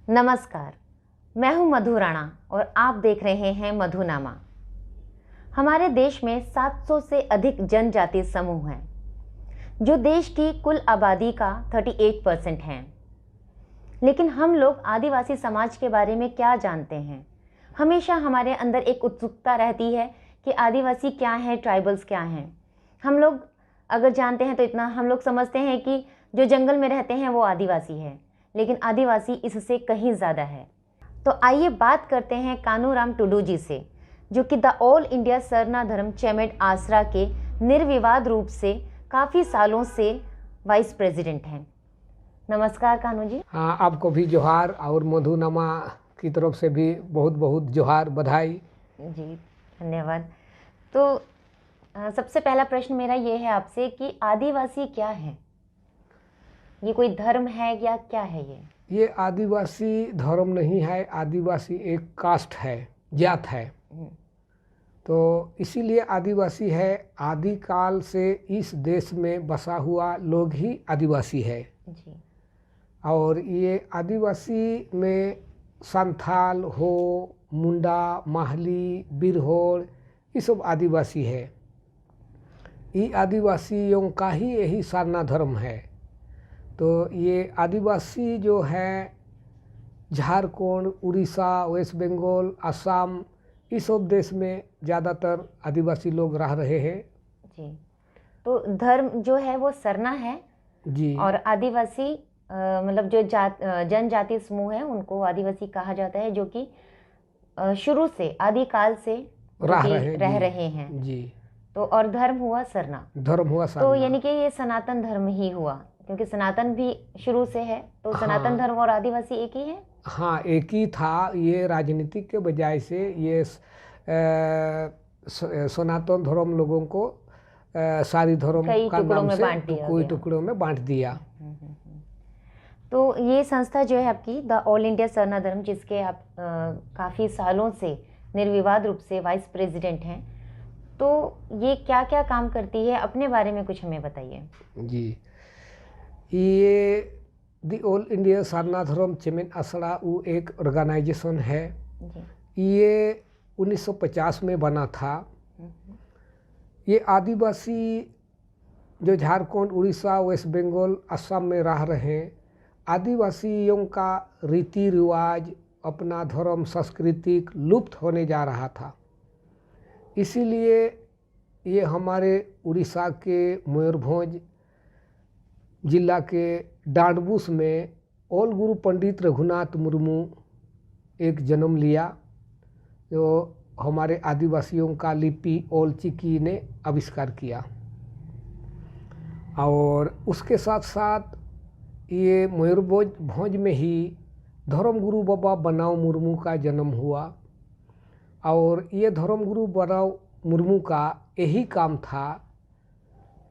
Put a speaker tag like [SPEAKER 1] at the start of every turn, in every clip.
[SPEAKER 1] नमस्कार, मैं हूं मधु राणा और आप देख रहे हैं मधुनामा। हमारे देश में 700 से अधिक जनजातीय समूह हैं, जो देश की कुल आबादी का 38% हैं। लेकिन हम लोग आदिवासी समाज के बारे में क्या जानते हैं? हमेशा हमारे अंदर एक उत्सुकता रहती है कि आदिवासी क्या है, ट्राइबल्स क्या हैं। हम लोग अगर जानते हैं तो इतना हम लोग समझते हैं कि जो जंगल में रहते हैं वो आदिवासी है, लेकिन आदिवासी इससे कहीं ज़्यादा है। तो आइए बात करते हैं कानूराम टुडू जी से, जो कि द ऑल इंडिया सरना धर्म चेमेट आसरा के निर्विवाद रूप से काफ़ी सालों से वाइस प्रेसिडेंट हैं। नमस्कार कानू जी।
[SPEAKER 2] हाँ, आपको भी जोहार और मधुनामा की तरफ से भी बहुत बहुत जोहार, बधाई।
[SPEAKER 1] जी धन्यवाद। तो सबसे पहला प्रश्न मेरा ये है आपसे कि आदिवासी क्या है? ये कोई धर्म है या क्या है
[SPEAKER 2] ये आदिवासी धर्म नहीं है, आदिवासी एक कास्ट है, जात है। तो इसीलिए आदिवासी है। आदिकाल से इस देश में बसा हुआ लोग ही आदिवासी है
[SPEAKER 1] जी।
[SPEAKER 2] और ये आदिवासी में संथाल हो, मुंडा, माहली, बिरहोड़, ये सब आदिवासी है। ये आदिवासियों का ही यही सारना धर्म है। तो ये आदिवासी जो है झारखंड, उड़ीसा, वेस्ट बंगाल, असम, इस सब देश में ज़्यादातर आदिवासी लोग रह रहे हैं।
[SPEAKER 1] जी। तो धर्म जो है वो सरना है
[SPEAKER 2] जी।
[SPEAKER 1] और आदिवासी मतलब जो जनजातीय समूह है उनको आदिवासी कहा जाता है, जो कि शुरू से आदिकाल से रह रहे हैं।
[SPEAKER 2] जी।
[SPEAKER 1] तो और धर्म हुआ सरना।
[SPEAKER 2] धर्म हुआ सरना।
[SPEAKER 1] तो यानी कि ये सनातन धर्म ही हुआ, क्योंकि सनातन भी शुरू से है। तो सनातन धर्म और आदिवासी एक ही है।
[SPEAKER 2] हाँ, एक ही था। ये राजनीतिक के बजाय से ये सनातन धर्म लोगों को सारी धर्म का नाम से कोई टुकड़ों में बांट दिया।
[SPEAKER 1] तो ये संस्था जो है आपकी द ऑल इंडिया सरना धर्म, जिसके आप काफ़ी सालों से निर्विवाद रूप से वाइस प्रेसिडेंट हैं, तो ये क्या क्या काम करती है, अपने बारे में कुछ हमें बताइए।
[SPEAKER 2] जी, ये द ऑल इंडिया सरना धर्म चेमेट आसरा वो एक ऑर्गेनाइजेशन है। ये 1950 में बना था। ये आदिवासी जो झारखंड, उड़ीसा, वेस्ट बंगाल, असम में रह रहे हैं, आदिवासियों का रीति रिवाज, अपना धर्म, सांस्कृतिक लुप्त होने जा रहा था। इसीलिए ये हमारे उड़ीसा के मयूरभंज जिला के डांडबुस में ओल गुरु पंडित रघुनाथ मुर्मू एक जन्म लिया, जो हमारे आदिवासियों का लिपि ओल चिकी ने आविष्कार किया। और उसके साथ साथ ये मयूरभंज में ही धर्मगुरु बाबा बनाव मुर्मू का जन्म हुआ। और ये धर्मगुरु बनाव मुर्मू का यही काम था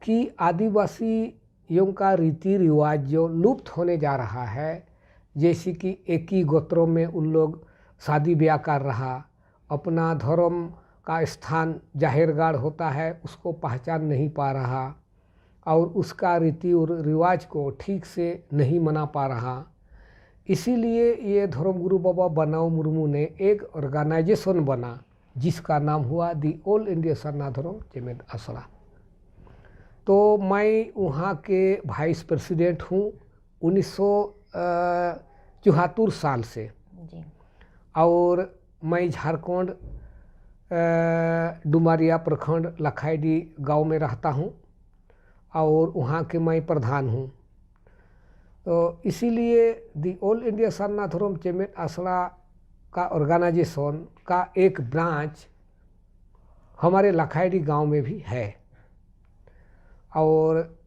[SPEAKER 2] कि आदिवासियों का रीति रिवाज जो लुप्त होने जा रहा है, जैसे कि एक ही गोत्रों में उन लोग शादी ब्याह कर रहा, अपना धर्म का स्थान जाहिरगाह होता है उसको पहचान नहीं पा रहा और उसका रीति और रिवाज को ठीक से नहीं मना पा रहा। इसीलिए ये धर्मगुरु बाबा बनाव मुर्मू ने एक ऑर्गेनाइजेशन बना जिसका नाम हुआ दी ऑल इंडिया सरना धर्म चेमेट आसरा। तो मैं वहाँ के वाइस प्रेसिडेंट हूँ 1974 साल से
[SPEAKER 1] जी।
[SPEAKER 2] और मैं झारखंड डुमरिया प्रखंड लखाईडी गांव में रहता हूँ और वहाँ के मैं प्रधान हूँ। तो इसीलिए दी ऑल इंडिया सरना धर्म चेमेट आसरा का ऑर्गेनाइजेशन का एक ब्रांच हमारे लखाईडी गांव में भी है। और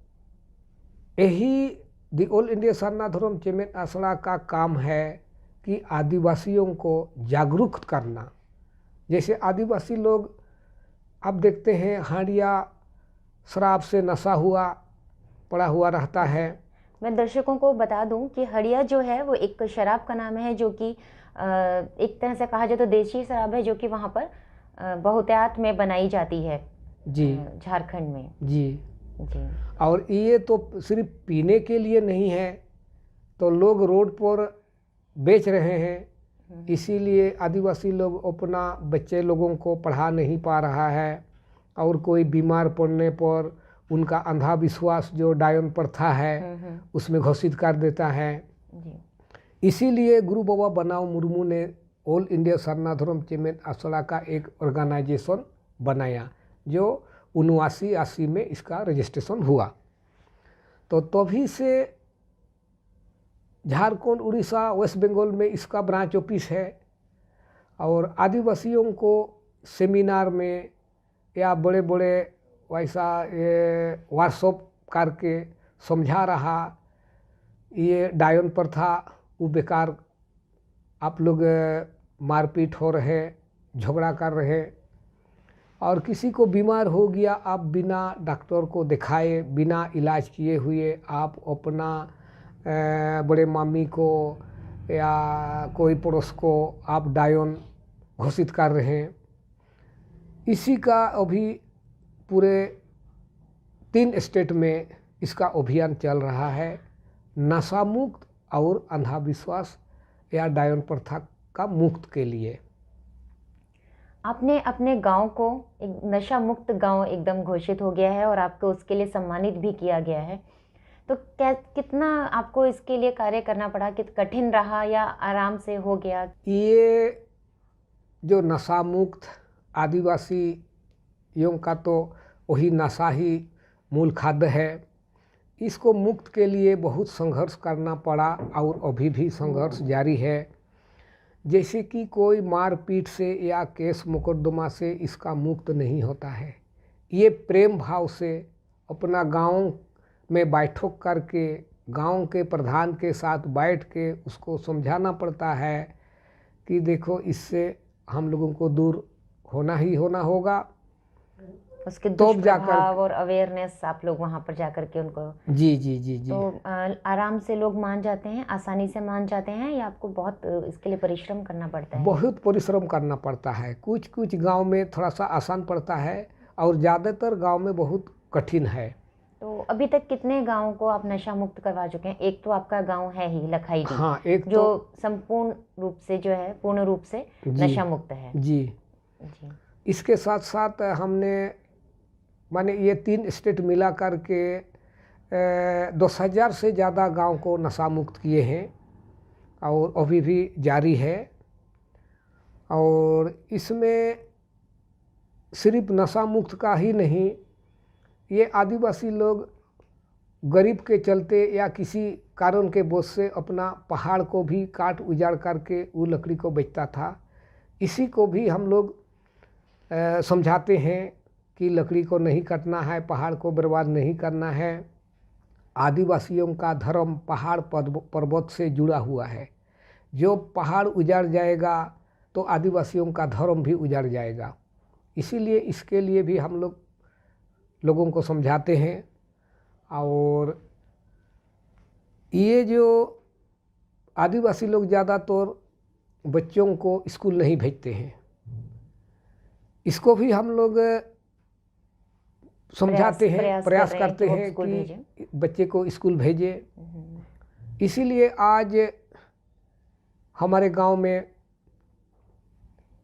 [SPEAKER 2] यही दी ऑल इंडिया सरना धर्म चेमेट आसरा का काम है कि आदिवासियों को जागरूक करना। जैसे आदिवासी लोग अब देखते हैं हांडिया शराब से नशा हुआ पड़ा हुआ रहता है।
[SPEAKER 1] मैं दर्शकों को बता दूं कि हड़िया जो है वो एक शराब का नाम है, जो कि एक तरह से कहा जाए तो देशी शराब है, जो कि वहाँ पर बहुतायत में बनाई जाती है
[SPEAKER 2] जी,
[SPEAKER 1] झारखंड में।
[SPEAKER 2] जी
[SPEAKER 1] जी।
[SPEAKER 2] और ये तो सिर्फ पीने के लिए नहीं है, तो लोग रोड पर बेच रहे हैं। इसीलिए आदिवासी लोग अपना बच्चे लोगों को पढ़ा नहीं पा रहा है, और कोई बीमार पड़ने पर उनका अंधविश्वास जो डायन प्रथा है उसमें घोषित कर देता है। इसीलिए गुरु बाबा बनाओ मुर्मू ने ऑल इंडिया सर्वधर्म चेमेन आसड़ा का एक ऑर्गेनाइजेशन बनाया, जो 79-80 में इसका रजिस्ट्रेशन हुआ। तो तभी से झारखंड, उड़ीसा, वेस्ट बंगाल में इसका ब्रांच ऑफिस है, और आदिवासियों को सेमिनार में या बड़े बड़े वैसा ये वर्कशॉप करके समझा रहा, ये डायन प्रथा वो बेकार, आप लोग मारपीट हो रहे, झगड़ा कर रहे, और किसी को बीमार हो गया आप बिना डॉक्टर को दिखाए, बिना इलाज किए हुए आप अपना बड़े मामी को या कोई पड़ोस को आप डायन घोषित कर रहे हैं। इसी का अभी पूरे 3 स्टेट में इसका अभियान चल रहा है, नशा मुक्त और अंधविश्वास या डायन प्रथा का मुक्त के लिए।
[SPEAKER 1] आपने अपने गांव को एक नशा मुक्त गांव एकदम घोषित हो गया है और आपको उसके लिए सम्मानित भी किया गया है। तो कितना आपको इसके लिए कार्य करना पड़ा, कि कठिन रहा या आराम से हो गया?
[SPEAKER 2] ये जो नशा मुक्त आदिवासियों का तो वही नशा ही मूल खाद्य है। इसको मुक्त के लिए बहुत संघर्ष करना पड़ा और अभी भी संघर्ष जारी है। जैसे कि कोई मारपीट से या केस मुकदमा से इसका मुक्त नहीं होता है। ये प्रेम भाव से अपना गांव में बैठक करके गांव के प्रधान के साथ बैठ के उसको समझाना पड़ता है कि देखो इससे हम लोगों को दूर होना ही होना होगा।
[SPEAKER 1] उसके दुष्प्रभाव और अवेयरनेस आप लोग वहाँ पर जाकर के उनको
[SPEAKER 2] जी
[SPEAKER 1] तो आराम से लोग मान जाते हैं, आसानी से मान जाते हैं, या आपको बहुत इसके लिए परिश्रम करना पड़ता है?
[SPEAKER 2] बहुत परिश्रम करना पड़ता है। कुछ कुछ गांव में थोड़ा सा आसान पड़ता है और ज़्यादातर गांव में बहुत कठिन है।
[SPEAKER 1] तो अभी तक कितने गाँव को आप नशा मुक्त करवा चुके हैं? एक तो आपका गाँव है ही लखाईडी,
[SPEAKER 2] हाँ, एक
[SPEAKER 1] जो
[SPEAKER 2] तो
[SPEAKER 1] संपूर्ण रूप से जो है पूर्ण रूप से नशा मुक्त है।
[SPEAKER 2] जी। इसके साथ साथ हमने माने ये 3 स्टेट मिला करके 10,000 से ज़्यादा गांव को नशा मुक्त किए हैं और अभी भी जारी है। और इसमें सिर्फ नशा मुक्त का ही नहीं, ये आदिवासी लोग गरीब के चलते या किसी कारण के बोझ से अपना पहाड़ को भी काट उजाड़ करके वो लकड़ी को बेचता था। इसी को भी हम लोग समझाते हैं कि लकड़ी को नहीं काटना है, पहाड़ को बर्बाद नहीं करना है। आदिवासियों का धर्म पहाड़ पर्वत से जुड़ा हुआ है। जो पहाड़ उजाड़ जाएगा तो आदिवासियों का धर्म भी उजाड़ जाएगा। इसीलिए इसके लिए भी हम लोगों को समझाते हैं। और ये जो आदिवासी लोग ज़्यादातर बच्चों को स्कूल नहीं भेजते हैं, इसको भी हम लोग समझाते हैं, प्रयास करते हैं कि बच्चे को स्कूल भेजें। इसीलिए आज हमारे गांव में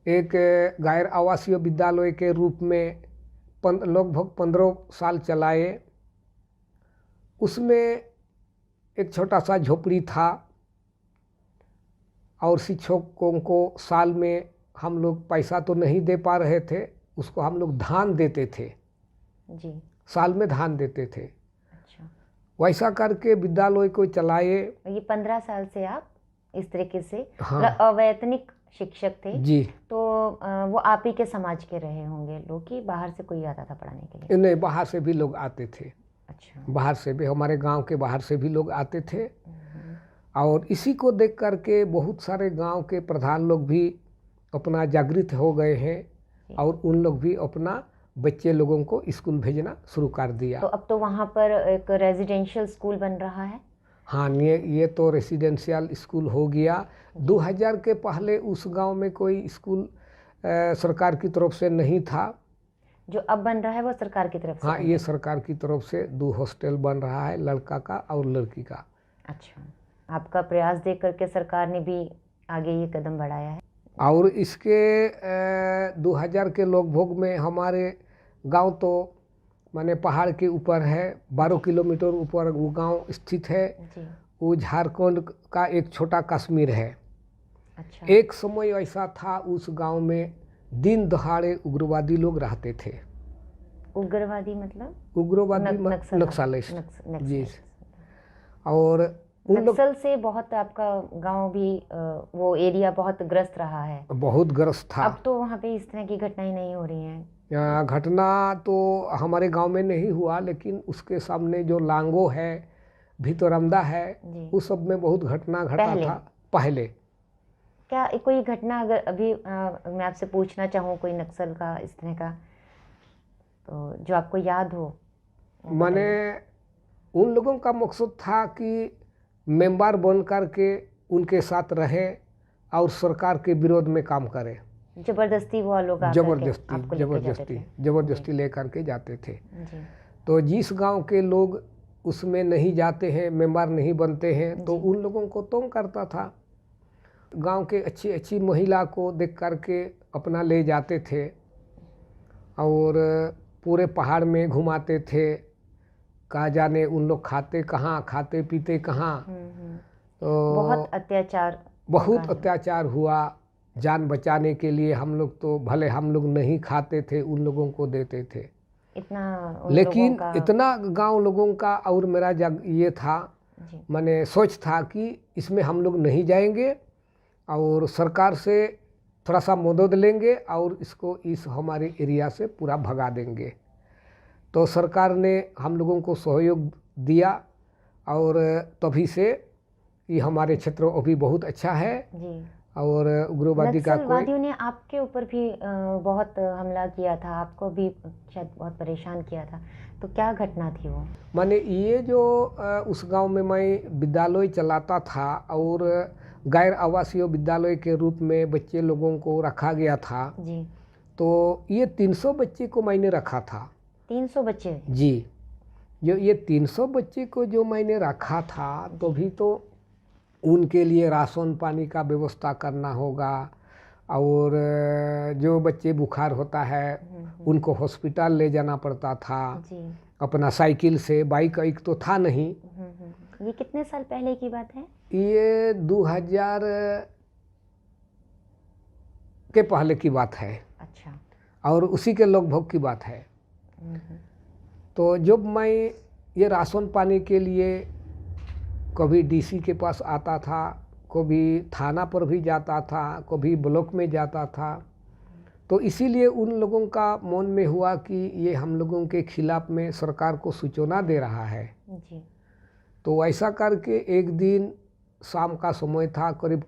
[SPEAKER 2] एक गैर आवासीय विद्यालय के रूप में लगभग 15 साल चलाए। उसमें एक छोटा सा झोपड़ी था और शिक्षकों को साल में हम लोग पैसा तो नहीं दे पा रहे थे, उसको हम लोग धान देते थे
[SPEAKER 1] जी।
[SPEAKER 2] साल में धान देते थे।
[SPEAKER 1] अच्छा।
[SPEAKER 2] वैसा करके विद्यालय को चलाए।
[SPEAKER 1] ये 15 साल से आप इस तरीके से
[SPEAKER 2] हाँ।
[SPEAKER 1] अवैतनिक शिक्षक थे
[SPEAKER 2] जी।
[SPEAKER 1] तो वो आप ही के समाज के रहे होंगे लोग, कि बाहर से कोई आता था पढ़ाने के लिए?
[SPEAKER 2] नहीं, बाहर से भी लोग आते थे।
[SPEAKER 1] अच्छा।
[SPEAKER 2] बाहर से भी, हमारे गांव के बाहर से भी लोग आते थे। और इसी को देख करके बहुत सारे गांव के प्रधान लोग भी अपना जागृत हो गए हैं और उन लोग भी अपना बच्चे लोगों को स्कूल भेजना शुरू कर दिया।
[SPEAKER 1] तो अब तो वहाँ पर एक रेजिडेंशियल स्कूल बन रहा है?
[SPEAKER 2] हाँ, ये तो रेसिडेंशियल स्कूल हो गया। 2000 के पहले उस गांव में कोई स्कूल सरकार की तरफ से नहीं था।
[SPEAKER 1] जो अब बन रहा है वो सरकार की तरफ से?
[SPEAKER 2] हाँ, ये सरकार की तरफ से 2 हॉस्टल बन रहा है, लड़का का और लड़की का।
[SPEAKER 1] अच्छा। आपका प्रयास देख करके सरकार ने भी आगे ये कदम बढ़ाया है।
[SPEAKER 2] और इसके 2000 के लगभग में हमारे गांव तो माने पहाड़ के ऊपर है, 12 किलोमीटर ऊपर वो गांव स्थित है।
[SPEAKER 1] जी।
[SPEAKER 2] वो झारखंड का एक छोटा कश्मीर है।
[SPEAKER 1] अच्छा।
[SPEAKER 2] एक समय ऐसा था उस गांव में दिन दहाड़े उग्रवादी लोग रहते थे।
[SPEAKER 1] उग्रवादी मतलब?
[SPEAKER 2] उग्रवादी नक्सली जी। और उन लोग
[SPEAKER 1] नक्सल से बहुत आपका गांव भी वो एरिया बहुत ग्रस्त रहा है।
[SPEAKER 2] बहुत ग्रस्त था।
[SPEAKER 1] अब तो वहाँ पे इस तरह की घटनाएं नहीं हो रही हैं।
[SPEAKER 2] घटना तो हमारे गांव में नहीं हुआ, लेकिन उसके सामने जो लांगो है, भितरमदा है, उस सब में बहुत घटना घटा था पहले।
[SPEAKER 1] क्या कोई घटना अगर अभी मैं आपसे पूछना चाहूँ कोई नक्सल का इस तरह का, तो जो आपको याद हो?
[SPEAKER 2] मैंने उन लोगों का मकसद था कि मेंबर बन करके उनके साथ रहे और सरकार के विरोध में काम करे।
[SPEAKER 1] जबरदस्ती वो लोग
[SPEAKER 2] जबरदस्ती लेकर के जाते थे। तो जिस गांव के लोग उसमें नहीं जाते हैं, मेंबर नहीं बनते हैं, तो उन लोगों को तंग करता था। गांव के अच्छी अच्छी महिला को देख करके अपना ले जाते थे और पूरे पहाड़ में घुमाते थे। कहा जाने उन लोग खाते कहाँ, खाते पीते कहाँ। तो बहुत अत्याचार हुआ। जान बचाने के लिए हम लोग तो भले हम लोग नहीं खाते थे, उन लोगों को देते थे। लेकिन इतना गांव लोगों का और मेरा ये था, मैंने सोच था कि इसमें हम लोग नहीं जाएंगे और सरकार से थोड़ा सा मदद लेंगे और इसको इस हमारे एरिया से पूरा भगा देंगे। तो सरकार ने हम लोगों को सहयोग दिया और तभी से ये हमारे क्षेत्र अभी बहुत अच्छा है जी। और उग्रवादी का
[SPEAKER 1] नक्सलवादियों ने आपके ऊपर भी बहुत हमला किया था, आपको भी शायद बहुत परेशान किया था, तो क्या घटना थी वो?
[SPEAKER 2] माने ये जो उस गांव में मैं विद्यालय चलाता था और गैर आवासीय विद्यालय के रूप में बच्चे लोगों को रखा गया था जी। तो ये 300 बच्चे को मैंने रखा था।
[SPEAKER 1] 300 बच्चे
[SPEAKER 2] जी। जो ये 300 बच्चे को जो मैंने रखा था, तो भी तो उनके लिए राशन पानी का व्यवस्था करना होगा और जो बच्चे बुखार होता है उनको हॉस्पिटल ले जाना पड़ता था जी। अपना साइकिल से, बाइक एक तो था नहीं।
[SPEAKER 1] ये कितने साल पहले की बात है?
[SPEAKER 2] ये 2000 के पहले की बात है।
[SPEAKER 1] अच्छा।
[SPEAKER 2] और उसी के लगभग की बात है। तो जब मैं ये राशन पानी के लिए कभी डीसी के पास आता था, कभी थाना पर भी जाता था, कभी ब्लॉक में जाता था, तो इसीलिए उन लोगों का मन में हुआ कि ये हम लोगों के खिलाफ में सरकार को सूचना दे रहा है जी। तो ऐसा करके एक दिन शाम का समय था, करीब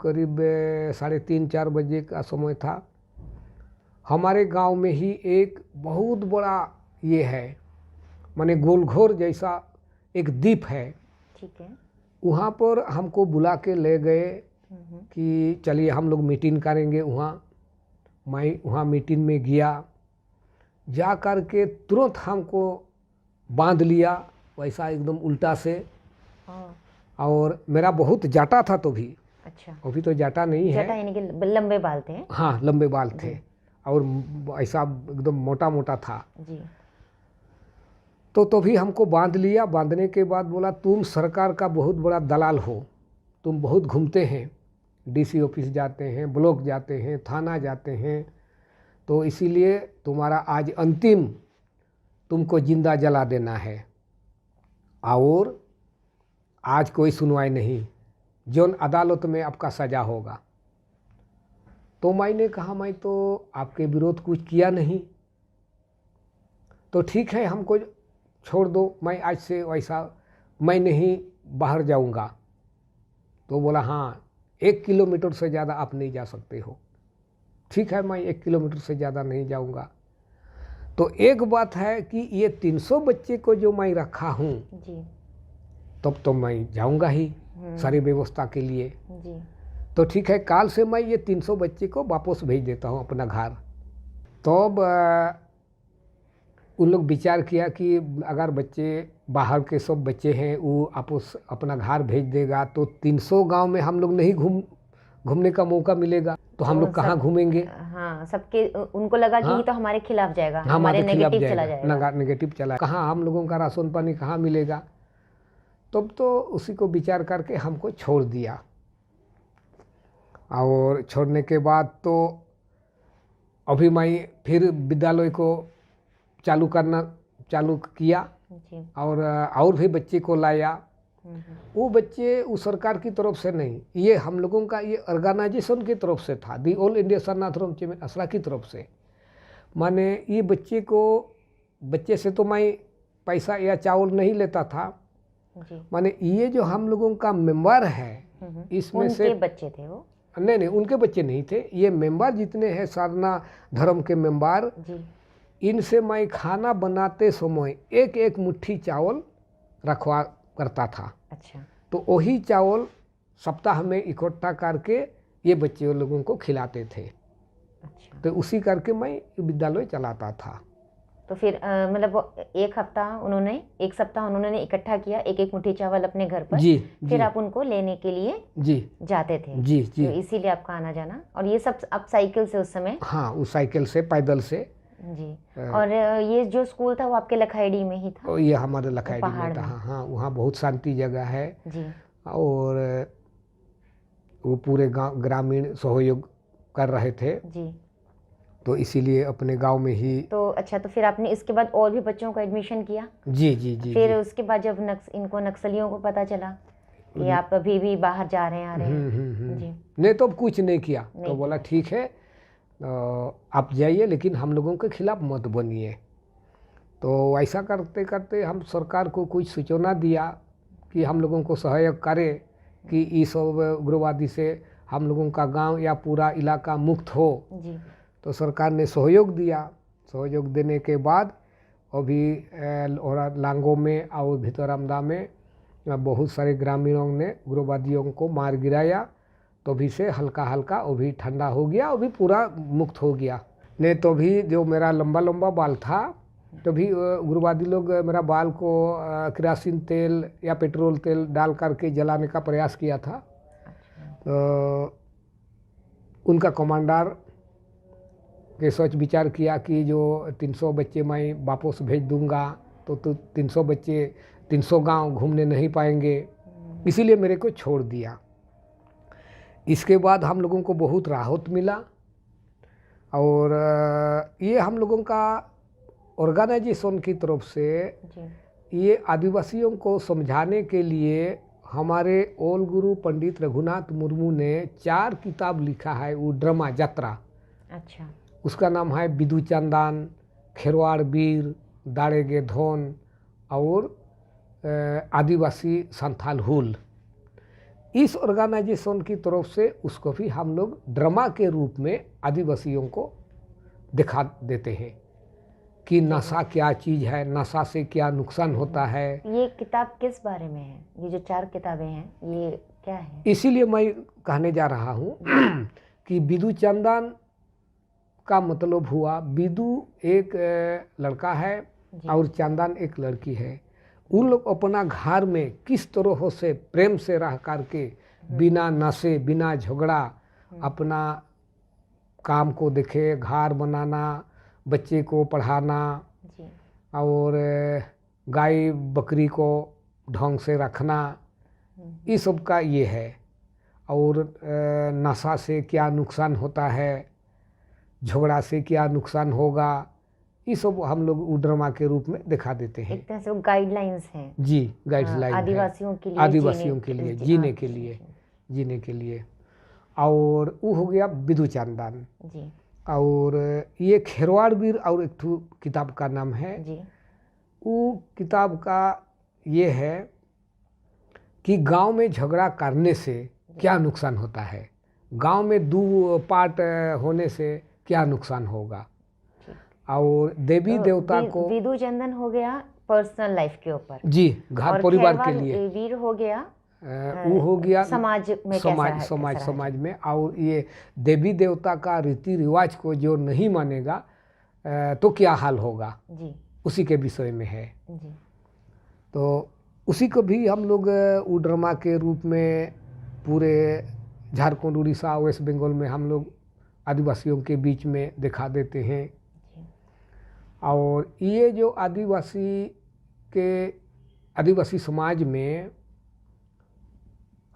[SPEAKER 2] 3:30-4 बजे का समय था। हमारे गांव में ही एक बहुत बड़ा ये है, माने गोलघर जैसा एक द्वीप है।
[SPEAKER 1] ठीक है।
[SPEAKER 2] वहाँ पर हमको बुला के ले गए कि चलिए हम लोग मीटिंग करेंगे वहाँ। मैं वहाँ मीटिंग में गया, जा कर के तुरंत हमको बांध लिया वैसा एकदम उल्टा से। और मेरा बहुत जाटा था तो भी।
[SPEAKER 1] अच्छा।
[SPEAKER 2] अभी तो जाटा नहीं है।
[SPEAKER 1] जाटा यानी कि लंबे बाल थे?
[SPEAKER 2] हाँ, लंबे बाल थे और ऐसा एकदम मोटा मोटा था जी। तो भी हमको बांध लिया। बांधने के बाद बोला तुम सरकार का बहुत बड़ा दलाल हो, तुम बहुत घूमते हैं, डीसी ऑफिस जाते हैं, ब्लॉक जाते हैं, थाना जाते हैं, तो इसीलिए तुम्हारा आज अंतिम, तुमको जिंदा जला देना है और आज कोई सुनवाई नहीं, जौन अदालत में आपका सजा होगा। तो मैंने कहा मैं तो आपके विरोध कुछ किया नहीं, तो ठीक है हमको छोड़ दो, मैं आज से वैसा मैं नहीं बाहर जाऊंगा। तो बोला हाँ 1 किलोमीटर से ज़्यादा आप नहीं जा सकते हो। ठीक है, मैं 1 किलोमीटर से ज़्यादा नहीं जाऊंगा। तो एक बात है कि ये 300 बच्चे को जो मैं रखा हूँ जी, तब तो मैं जाऊंगा ही सारी व्यवस्था के लिए जी। तो ठीक है, काल से मैं ये 300 बच्चे को वापस भेज देता हूँ अपना घर। तब उन लोग विचार किया कि अगर बच्चे बाहर के सब बच्चे हैं वो आपस अपना घर भेज देगा तो 300 गांव में हम लोग नहीं घूमने का मौका मिलेगा, तो हम लोग कहाँ घूमेंगे।
[SPEAKER 1] हाँ, सबके उनको लगा कि
[SPEAKER 2] हाँ,
[SPEAKER 1] ये तो हमारे खिलाफ जाएगा,
[SPEAKER 2] हमारे खिलाफ
[SPEAKER 1] नेगेटिव चला जाएगा।
[SPEAKER 2] नेगेटिव चला, कहाँ हम लोगों का राशन पानी कहाँ मिलेगा। तब तो उसी को विचार करके हमको छोड़ दिया। और छोड़ने के बाद तो अभी मैं फिर विद्यालय को चालू किया
[SPEAKER 1] जी।
[SPEAKER 2] और भी बच्चे को लाया। वो बच्चे उस सरकार की तरफ से नहीं, ये हम लोगों का ये ऑर्गेनाइजेशन की तरफ से था, दी ऑल इंडिया सरनाथरम चेमेन असरा की तरफ से। माने ये बच्चे से तो मैं पैसा या चावल नहीं लेता था
[SPEAKER 1] जी।
[SPEAKER 2] माने ये जो हम लोगों का मेंबर है इसमें से
[SPEAKER 1] उनके बच्चे थे वो?
[SPEAKER 2] नहीं, उनके बच्चे नहीं थे, ये मेंबर जितने हैं सारना धर्म के मेंबर, इनसे मैं खाना बनाते समय एक एक मुट्ठी चावल रखवा करता था।
[SPEAKER 1] अच्छा।
[SPEAKER 2] तो वही चावल सप्ताह में इकट्ठा करके ये बच्चे लोगों को खिलाते थे।
[SPEAKER 1] अच्छा।
[SPEAKER 2] तो उसी करके मैं विद्यालय चलाता था।
[SPEAKER 1] तो फिर मतलब एक सप्ताह उन्होंने इकट्ठा किया एक एक मुट्ठी चावल अपने घर पर।
[SPEAKER 2] जी।
[SPEAKER 1] फिर आप उनको लेने के लिए
[SPEAKER 2] जी
[SPEAKER 1] जाते थे?
[SPEAKER 2] जी जी।
[SPEAKER 1] तो इसीलिए आपका आना जाना। और ये सब आप साइकिल से उस समय?
[SPEAKER 2] हाँ, उस साइकिल से, पैदल से
[SPEAKER 1] जी। और ये जो स्कूल था वो आपके लखाईडी में ही था?
[SPEAKER 2] ये हमारे लखाईडी में था। हाँ, वहाँ बहुत शांति जगह है
[SPEAKER 1] जी।
[SPEAKER 2] और वो पूरे गाँव ग्रामीण सहयोग कर रहे थे
[SPEAKER 1] जी।
[SPEAKER 2] तो इसीलिए अपने गांव में ही। तो
[SPEAKER 1] अच्छा, तो फिर आपने इसके बाद और भी बच्चों को एडमिशन किया?
[SPEAKER 2] जी जी जी।
[SPEAKER 1] फिर
[SPEAKER 2] जी।
[SPEAKER 1] उसके बाद जब इनको नक्सलियों को पता चला कि आप अभी भी बाहर जा रहे हैं, आ रहे हैं, जी,
[SPEAKER 2] नहीं तो कुछ नहीं किया, तो बोला ठीक है आप जाइए लेकिन हम लोगों के खिलाफ मत बनिए। तो ऐसा करते करते हम सरकार को कुछ सूचना दिया कि हम लोगों को सहयोग करे कि इस सब उग्रवादी से हम लोगों का गांव या पूरा इलाका मुक्त हो।
[SPEAKER 1] जी। तो
[SPEAKER 2] सरकार ने सहयोग दिया। सहयोग देने के बाद अभी लांगो में और भितरमदा में बहुत सारे ग्रामीणों ने उग्रवादियों को मार गिराया। तो अभी से हल्का हल्का अभी ठंडा हो गया, अभी पूरा मुक्त हो गया। नहीं तो भी जो मेरा लंबा लंबा बाल था तो भी उग्रवादी लोग मेरा बाल को केरोसिन तेल या पेट्रोल तेल डाल करके जलाने का प्रयास किया था। उनका कमांडर के सोच विचार किया कि जो 300 बच्चे मैं वापस भेज दूंगा तो 300 बच्चे 300 गांव घूमने नहीं पाएंगे, इसीलिए मेरे को छोड़ दिया। इसके बाद हम लोगों को बहुत राहत मिला और ये हम लोगों का ऑर्गेनाइजेशन की तरफ से ये आदिवासियों को समझाने के लिए हमारे ओल गुरु पंडित रघुनाथ मुर्मू ने 4 किताब लिखा है, वो ड्रामा यात्रा। अच्छा। उसका नाम है बिदु चंदन, खेरवाड़ वीर, दाड़ेगे धोन और आदिवासी संथाल हुल। इस ऑर्गेनाइजेशन की तरफ से उसको भी हम लोग ड्रामा के रूप में आदिवासियों को दिखा देते हैं कि नशा क्या चीज़ है, नशा से क्या नुकसान होता है।
[SPEAKER 1] ये किताब किस बारे में है? ये जो 4 किताबें हैं ये क्या है?
[SPEAKER 2] इसीलिए मैं कहने जा रहा हूँ कि बिदु चंदन का मतलब हुआ, बिदु एक लड़का है और चंदन एक लड़की है। उन लोग अपना घर में किस तरह से प्रेम से रह करके बिना नशे बिना झगड़ा अपना काम को देखे, घर बनाना, बच्चे को पढ़ाना और गाय बकरी को ढंग से रखना, ये सब का ये है। और नशा से क्या नुकसान होता है, झगड़ा से क्या नुकसान होगा, ये सब हम लोग ड्रामा के रूप में दिखा देते हैं।
[SPEAKER 1] एक तरह से वो गाइडलाइंस हैं।
[SPEAKER 2] जी, गाइडलाइन
[SPEAKER 1] आदिवासियों के लिए,
[SPEAKER 2] जीने के लिए। और वो हो गया बिदु चंदन जी। और ये खेरवाड़ वीर और एक किताब का नाम है जी। वो किताब का ये है कि गांव में झगड़ा करने से क्या नुकसान होता है, गांव में 2 पार्ट होने से क्या नुकसान होगा। और देवी देवता को
[SPEAKER 1] बिदु चंदन हो गया पर्सनल लाइफ के ऊपर
[SPEAKER 2] जी, घर परिवार के लिए।
[SPEAKER 1] वीर हो गया
[SPEAKER 2] वो हो गया
[SPEAKER 1] समाज में,
[SPEAKER 2] समाज में। और ये देवी देवता का रीति रिवाज को जो नहीं मानेगा तो क्या हाल होगा जी, उसी के विषय में है।
[SPEAKER 1] जी।
[SPEAKER 2] तो उसी को भी हम लोग वो ड्रामा के रूप में पूरे झारखंड, उड़ीसा, वेस्ट बंगाल में हम लोग आदिवासियों के बीच में दिखा देते हैं।
[SPEAKER 1] जी।
[SPEAKER 2] और ये जो आदिवासी समाज में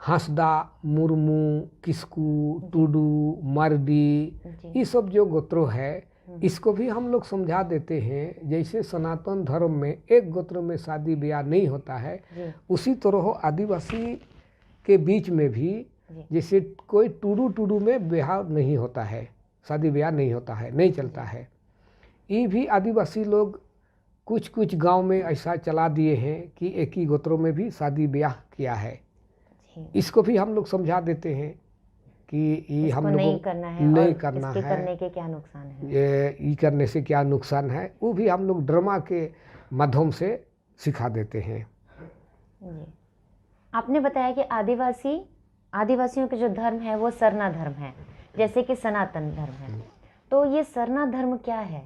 [SPEAKER 2] हांसदा, मुर्मू, किस्कू, टुडू, मर्डी,
[SPEAKER 1] जी।
[SPEAKER 2] ये सब जो गोत्र है इसको भी हम लोग समझा देते हैं। जैसे सनातन धर्म में एक गोत्र में शादी ब्याह नहीं होता है,
[SPEAKER 1] जी।
[SPEAKER 2] उसी तरह आदिवासी के बीच में भी
[SPEAKER 1] जी।
[SPEAKER 2] जैसे कोई टुडू में ब्याह नहीं होता है, शादी ब्याह नहीं होता है, नहीं चलता है। ये भी आदिवासी लोग कुछ कुछ गांव में ऐसा चला दिए हैं कि एक ही गोत्रों में भी शादी ब्याह किया है।
[SPEAKER 1] जी।
[SPEAKER 2] इसको भी हम लोग समझा देते हैं कि ये हम लोगों
[SPEAKER 1] नहीं करना है,
[SPEAKER 2] नहीं
[SPEAKER 1] और
[SPEAKER 2] करना
[SPEAKER 1] इसके
[SPEAKER 2] है,
[SPEAKER 1] करने के क्या नुकसान है,
[SPEAKER 2] ये करने से क्या नुकसान है, वो भी हम लोग ड्रामा के माध्यम से सिखा देते हैं।
[SPEAKER 1] जी। आपने बताया कि आदिवासियों के जो धर्म है वो सरना धर्म है, जैसे कि सनातन धर्म है। तो ये सरना धर्म क्या है?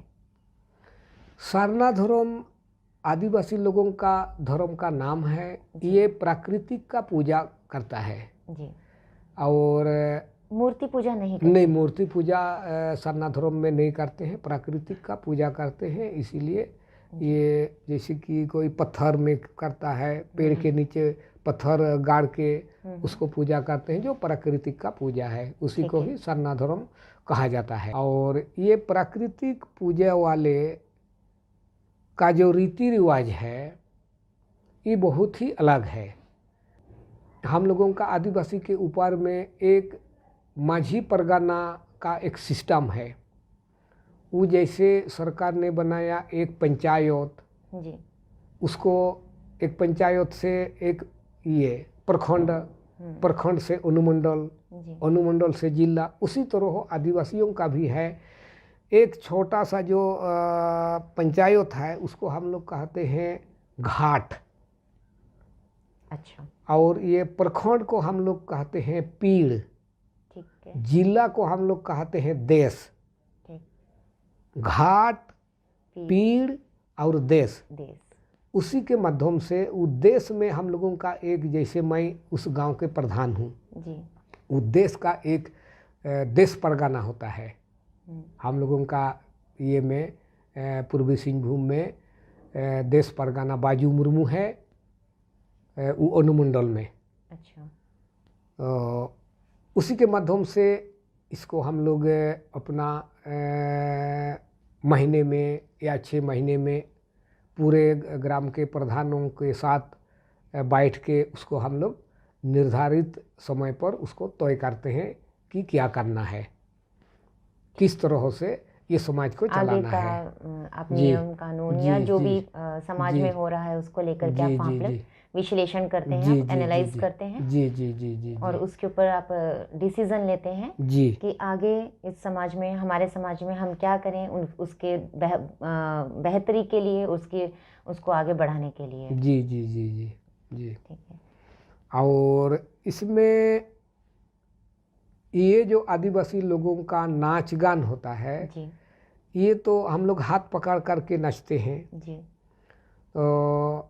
[SPEAKER 2] सरना धर्म आदिवासी लोगों का धर्म का नाम है। ये प्राकृतिक का पूजा करता है।
[SPEAKER 1] जी। और
[SPEAKER 2] मूर्ति पूजा नहीं करते। नहीं, मूर्ति पूजा सरना धर्म में नहीं करते हैं, प्राकृतिक का पूजा करते हैं। इसीलिए ये जैसे कि कोई पत्थर में करता है, पेड़ के नीचे पत्थर गाड़ के उसको पूजा करते हैं, जो प्राकृतिक का पूजा है, उसी को ही सरना धर्म कहा जाता है। और ये प्राकृतिक पूजा वाले का जो रीति रिवाज है ये बहुत ही अलग है। हम लोगों का आदिवासी के ऊपर में एक माझी परगना का एक सिस्टम है। वो जैसे सरकार ने बनाया एक पंचायत जी, उसको एक पंचायत से एक ये प्रखंड से अनुमंडल, अनुमंडल से जिला, उसी तरह आदिवासियों का भी है। एक छोटा सा जो पंचायत है उसको हम लोग कहते हैं घाट।
[SPEAKER 1] अच्छा।
[SPEAKER 2] और ये प्रखंड को हम लोग कहते हैं पीड़। ठीक है। जिला को हम लोग कहते हैं देश। ठीक। घाट, पीड़ और देश, उसी के माध्यम से उद्देश्य में हम लोगों का एक, जैसे मैं उस गांव के प्रधान हूँ, उद्देश्य का एक देश परगना होता है। हम लोगों का ये में पूर्वी सिंहभूम में देश परगना बाजू मुर्मू है, वो अनुमंडल में। अच्छा। उसी के माध्यम से इसको हम लोग अपना महीने में या 6 महीने में पूरे ग्राम के प्रधानों के साथ बैठ के उसको हम लोग निर्धारित समय पर उसको तय करते हैं कि क्या करना है, किस तरह से ये समाज को चलाना है।
[SPEAKER 1] आप नियम कानून या जो भी समाज में हो रहा है उसको लेकर के आप पैम्फलेट विश्लेषण करते हैं, आप एनालाइज करते हैं। जी जी जी जी। और उसके ऊपर आप डिसीजन लेते हैं जी कि आगे इस समाज में, हमारे समाज में हम क्या करें उसके बेहतरी के लिए, उसको आगे बढ़ाने के लिए। जी जी जी जी जी। ठीक है।
[SPEAKER 2] और इसमें ये जो आदिवासी लोगों का नाच गान होता है जी, ये तो हम लोग हाथ पकड़ करके नाचते हैं जी। तो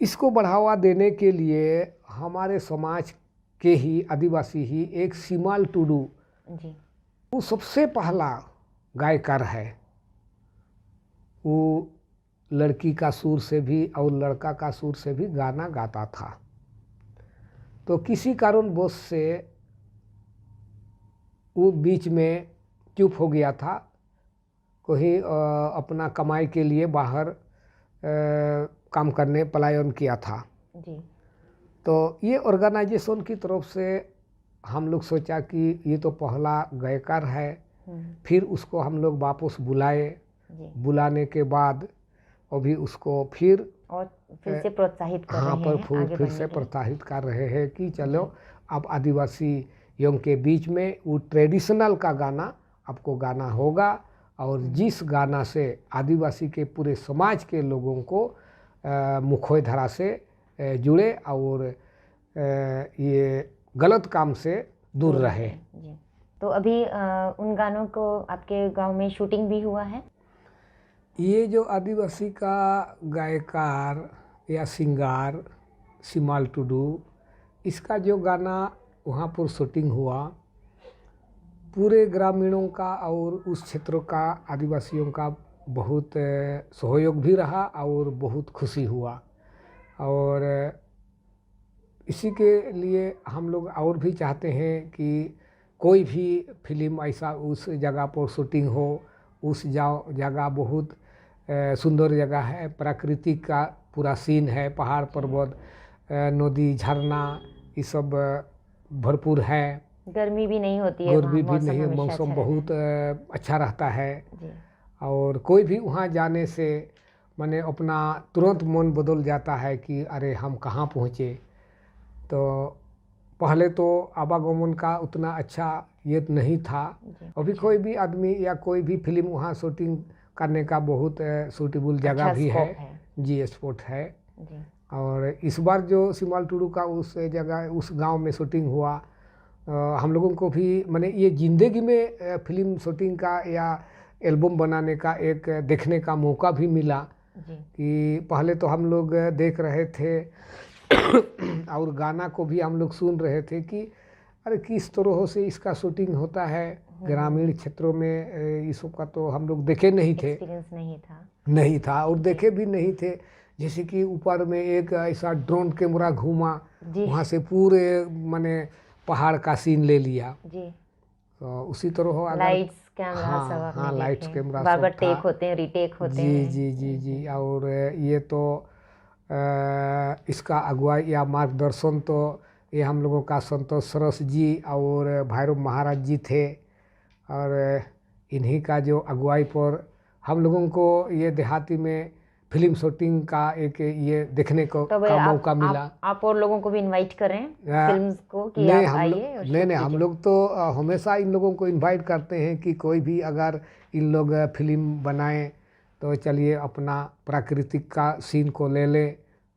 [SPEAKER 2] इसको बढ़ावा देने के लिए हमारे समाज के ही आदिवासी ही एक सीमाल टुडू जी, वो सबसे पहला गायकार है। वो लड़की का सुर से भी और लड़का का सुर से भी गाना गाता था। तो किसी कारणवश से वो बीच में चुप हो गया था, कोई अपना कमाई के लिए बाहर काम करने पलायन किया था जी। तो ये ऑर्गेनाइजेशन की तरफ से हम लोग सोचा कि ये तो पहला गायकार है, फिर उसको हम लोग वापस बुलाए। बुलाने के बाद अभी उसको फिर
[SPEAKER 1] से प्रोत्साहित कर रहे हैं,
[SPEAKER 2] फिर से प्रोत्साहित कर रहे हैं कि चलो अब आदिवासियों के बीच में वो ट्रेडिशनल का गाना आपको गाना होगा, और जिस गाना से आदिवासी के पूरे समाज के लोगों को मुख्य धारा से जुड़े और ये गलत काम से दूर रहे जी।
[SPEAKER 1] तो अभी उन गानों को आपके गांव में शूटिंग भी हुआ है?
[SPEAKER 2] ये जो आदिवासी का गायकार या सिंगार सिमाल टुडू, इसका जो गाना वहाँ पर शूटिंग हुआ, पूरे ग्रामीणों का और उस क्षेत्र का आदिवासियों का बहुत सहयोग भी रहा और बहुत खुशी हुआ। और इसी के लिए हम लोग और भी चाहते हैं कि कोई भी फिल्म ऐसा उस जगह पर शूटिंग हो। उस जगह बहुत सुंदर जगह है, प्राकृतिक का पूरा सीन है, पहाड़ पर्वत नदी झरना ये सब भरपूर है।
[SPEAKER 1] गर्मी भी नहीं होती है,
[SPEAKER 2] गर्मी भी नहीं है, मौसम बहुत अच्छा रहता है। और कोई भी वहाँ जाने से माने अपना तुरंत मन बदल जाता है कि अरे हम कहाँ पहुँचे। तो पहले तो आवागमन का उतना अच्छा ये नहीं था। अभी कोई भी आदमी या कोई भी फिल्म वहाँ शूटिंग करने का बहुत सूटेबल जगह भी है, जी स्पॉट है। और इस बार जो सिमाल टुडू का उस जगह उस गांव में शूटिंग हुआ, हम लोगों को भी माने ये ज़िंदगी में फिल्म शूटिंग का या एल्बम बनाने का एक देखने का मौका भी मिला। कि पहले तो हम लोग देख रहे थे और गाना को भी हम लोग सुन रहे थे कि अरे किस तरह से इसका शूटिंग होता है। ग्रामीण क्षेत्रों में इस का तो हम लोग देखे नहीं थे, नहीं था और देखे भी नहीं थे। जैसे कि ऊपर में एक ऐसा ड्रोन कैमरा घूमा, वहाँ से पूरे माने पहाड़ का सीन ले लिया जी। तो उसी तरह अगर
[SPEAKER 1] लाइट्स कैमरा
[SPEAKER 2] हाँ लाइट्स कैमरा
[SPEAKER 1] बार टेक होते हैं, रीटेक होते हैं।
[SPEAKER 2] जी। और ये तो इसका अगुवाई या मार्गदर्शन तो ये हम लोगों का संतोष सरस जी और भैरव महाराज जी थे। और इन्हीं का जो अगुवाई पर हम लोगों को ये देहाती में फिल्म शूटिंग का एक ये देखने को का मौका मिला।
[SPEAKER 1] आप और लोगों को भी इनवाइट कर रहे हैं फिल्म्स को कि आप आइए?
[SPEAKER 2] नहीं, हम लोग तो हमेशा इन लोगों को इनवाइट करते हैं कि कोई भी अगर इन लोग फिल्म बनाएं तो चलिए अपना प्राकृतिक का सीन को ले ले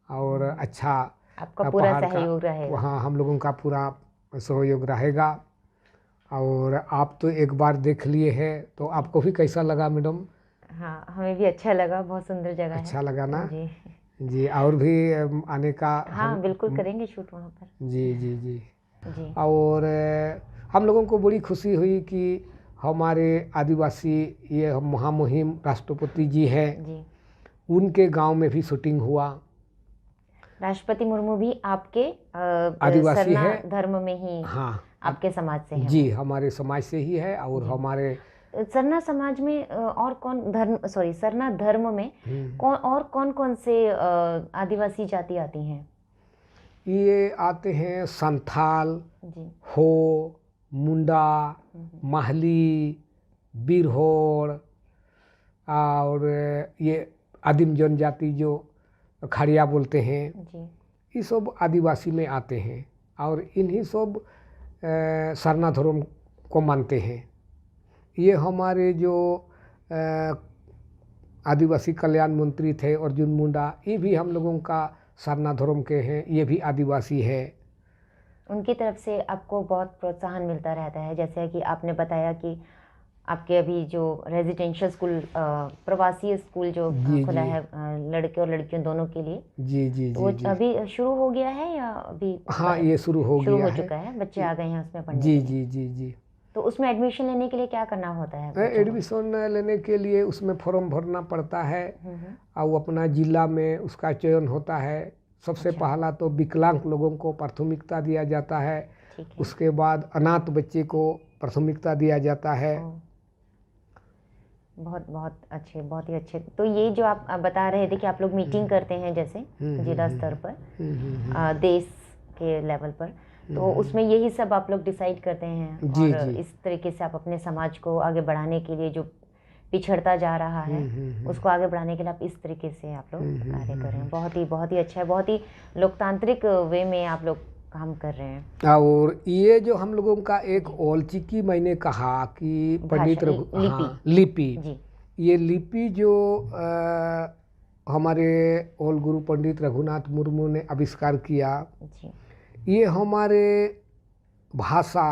[SPEAKER 2] और अच्छा
[SPEAKER 1] आपका पूरा सहयोग रहेगा।
[SPEAKER 2] वहाँ हम लोगों का पूरा सहयोग रहेगा। और आप तो एक बार देख लिए हैं, तो आपको भी कैसा लगा मैडम?
[SPEAKER 1] हाँ, हमें भी अच्छा लगा, बहुत सुंदर जगह है।
[SPEAKER 2] अच्छा लगा ना जी। और भी आने का
[SPEAKER 1] हाँ बिल्कुल करेंगे शूट वहाँ पर।
[SPEAKER 2] जी। और हम लोगों को बड़ी खुशी हुई कि हमारे आदिवासी ये महामहिम राष्ट्रपति जी हैं जी, उनके गांव में भी शूटिंग हुआ।
[SPEAKER 1] राष्ट्रपति मुर्मू भी आपके
[SPEAKER 2] आदिवासी है,
[SPEAKER 1] धर्म में ही? हाँ, आपके समाज से है
[SPEAKER 2] जी, हमारे समाज से ही है। और हमारे
[SPEAKER 1] सरना समाज में और कौन सरना धर्म में कौन से आदिवासी जाति आती हैं?
[SPEAKER 2] ये आते हैं संथाल, हो, मुंडा, माहली, बिरहोड़ और ये आदिम जनजाति जो खड़िया बोलते हैं, ये सब आदिवासी में आते हैं। और इन्हीं सब सरना धर्म को मानते हैं। ये हमारे जो आदिवासी कल्याण मंत्री थे अर्जुन मुंडा, ये भी हम लोगों का सरना धर्म के हैं, ये भी आदिवासी है।
[SPEAKER 1] उनकी तरफ से आपको बहुत प्रोत्साहन मिलता रहता है। जैसे कि आपने बताया कि आपके अभी जो रेजिडेंशियल स्कूल प्रवासी स्कूल जो खुला है लड़के और लड़कियों दोनों के लिए,
[SPEAKER 2] जी
[SPEAKER 1] वो अभी शुरू हो गया है या अभी?
[SPEAKER 2] हाँ, ये शुरू हो
[SPEAKER 1] चुका है, बच्चे आ गए हैं उसमें पढ़ने?
[SPEAKER 2] जी।
[SPEAKER 1] तो उसमें एडमिशन लेने के लिए क्या करना होता है?
[SPEAKER 2] एडमिशन लेने के लिए उसमें फॉर्म भरना पड़ता है और अपना जिला में उसका चयन होता है। सबसे पहला तो विकलांग लोगों को प्राथमिकता दिया जाता है, उसके बाद अनाथ बच्चे को प्राथमिकता दिया जाता है।
[SPEAKER 1] बहुत अच्छे, बहुत ही अच्छे। तो ये जो आप बता रहे थे कि आप लोग मीटिंग करते हैं जैसे जिला स्तर पर, देश के लेवल पर, तो उसमें यही सब आप लोग डिसाइड करते हैं और इस तरीके से आप अपने समाज को आगे बढ़ाने के लिए, जो पिछड़ता जा रहा है उसको आगे बढ़ाने के लिए आप इस तरीके से आप लोग कार्य कर रहे हैं। बहुत ही अच्छा है, बहुत ही लोकतांत्रिक वे में आप लोग काम कर रहे हैं।
[SPEAKER 2] और ये जो हम लोगों का एक औलचिकी मैंने कहा कि पंडित लिपि, ये लिपि जो हमारे ओल गुरु पंडित रघुनाथ मुर्मू ने आविष्कार किया, ये हमारे भाषा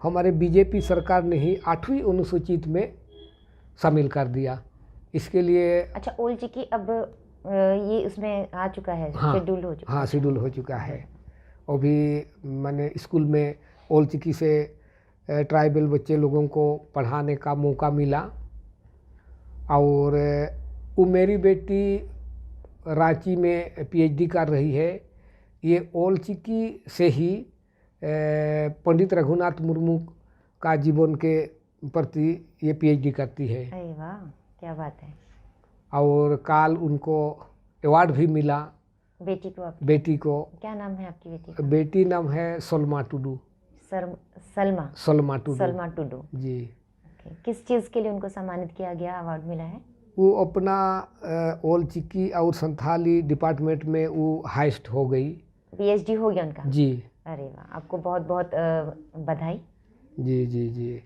[SPEAKER 2] हमारे बीजेपी सरकार ने ही 8वीं अनुसूचित में शामिल कर दिया। इसके लिए
[SPEAKER 1] अच्छा, ओल्ड चिकी अब ये उसमें आ चुका है,
[SPEAKER 2] हाँ
[SPEAKER 1] शेड्यूल हो चुका
[SPEAKER 2] हाँ शेड्यूल हो चुका है। और भी मैंने स्कूल में ओल्ड चिकी से ट्राइबल बच्चे लोगों को पढ़ाने का मौका मिला। और वो मेरी बेटी रांची में पीएचडी कर रही है। ये ओल्ड चिकी से ही पंडित रघुनाथ मुर्मू का जीवन के प्रति ये पीएचडी करती है।
[SPEAKER 1] अरे वाह, क्या बात है।
[SPEAKER 2] और काल उनको अवार्ड भी मिला।
[SPEAKER 1] बेटी को
[SPEAKER 2] बेटी को
[SPEAKER 1] क्या नाम है आपकी बेटी का?
[SPEAKER 2] बेटी नाम है सलमा टुडू।
[SPEAKER 1] सलमा
[SPEAKER 2] सलमा टुडू।
[SPEAKER 1] सलमा टुडू
[SPEAKER 2] जी।
[SPEAKER 1] किस चीज़ के लिए उनको सम्मानित किया गया, अवार्ड मिला है?
[SPEAKER 2] वो अपना ओल्ड चिकी और संथाली डिपार्टमेंट में वो हाईएस्ट हो गई।
[SPEAKER 1] पीएचडी हो गया उनका?
[SPEAKER 2] जी।
[SPEAKER 1] अरे वाह, आपको बहुत बहुत बधाई।
[SPEAKER 2] जी जी जी।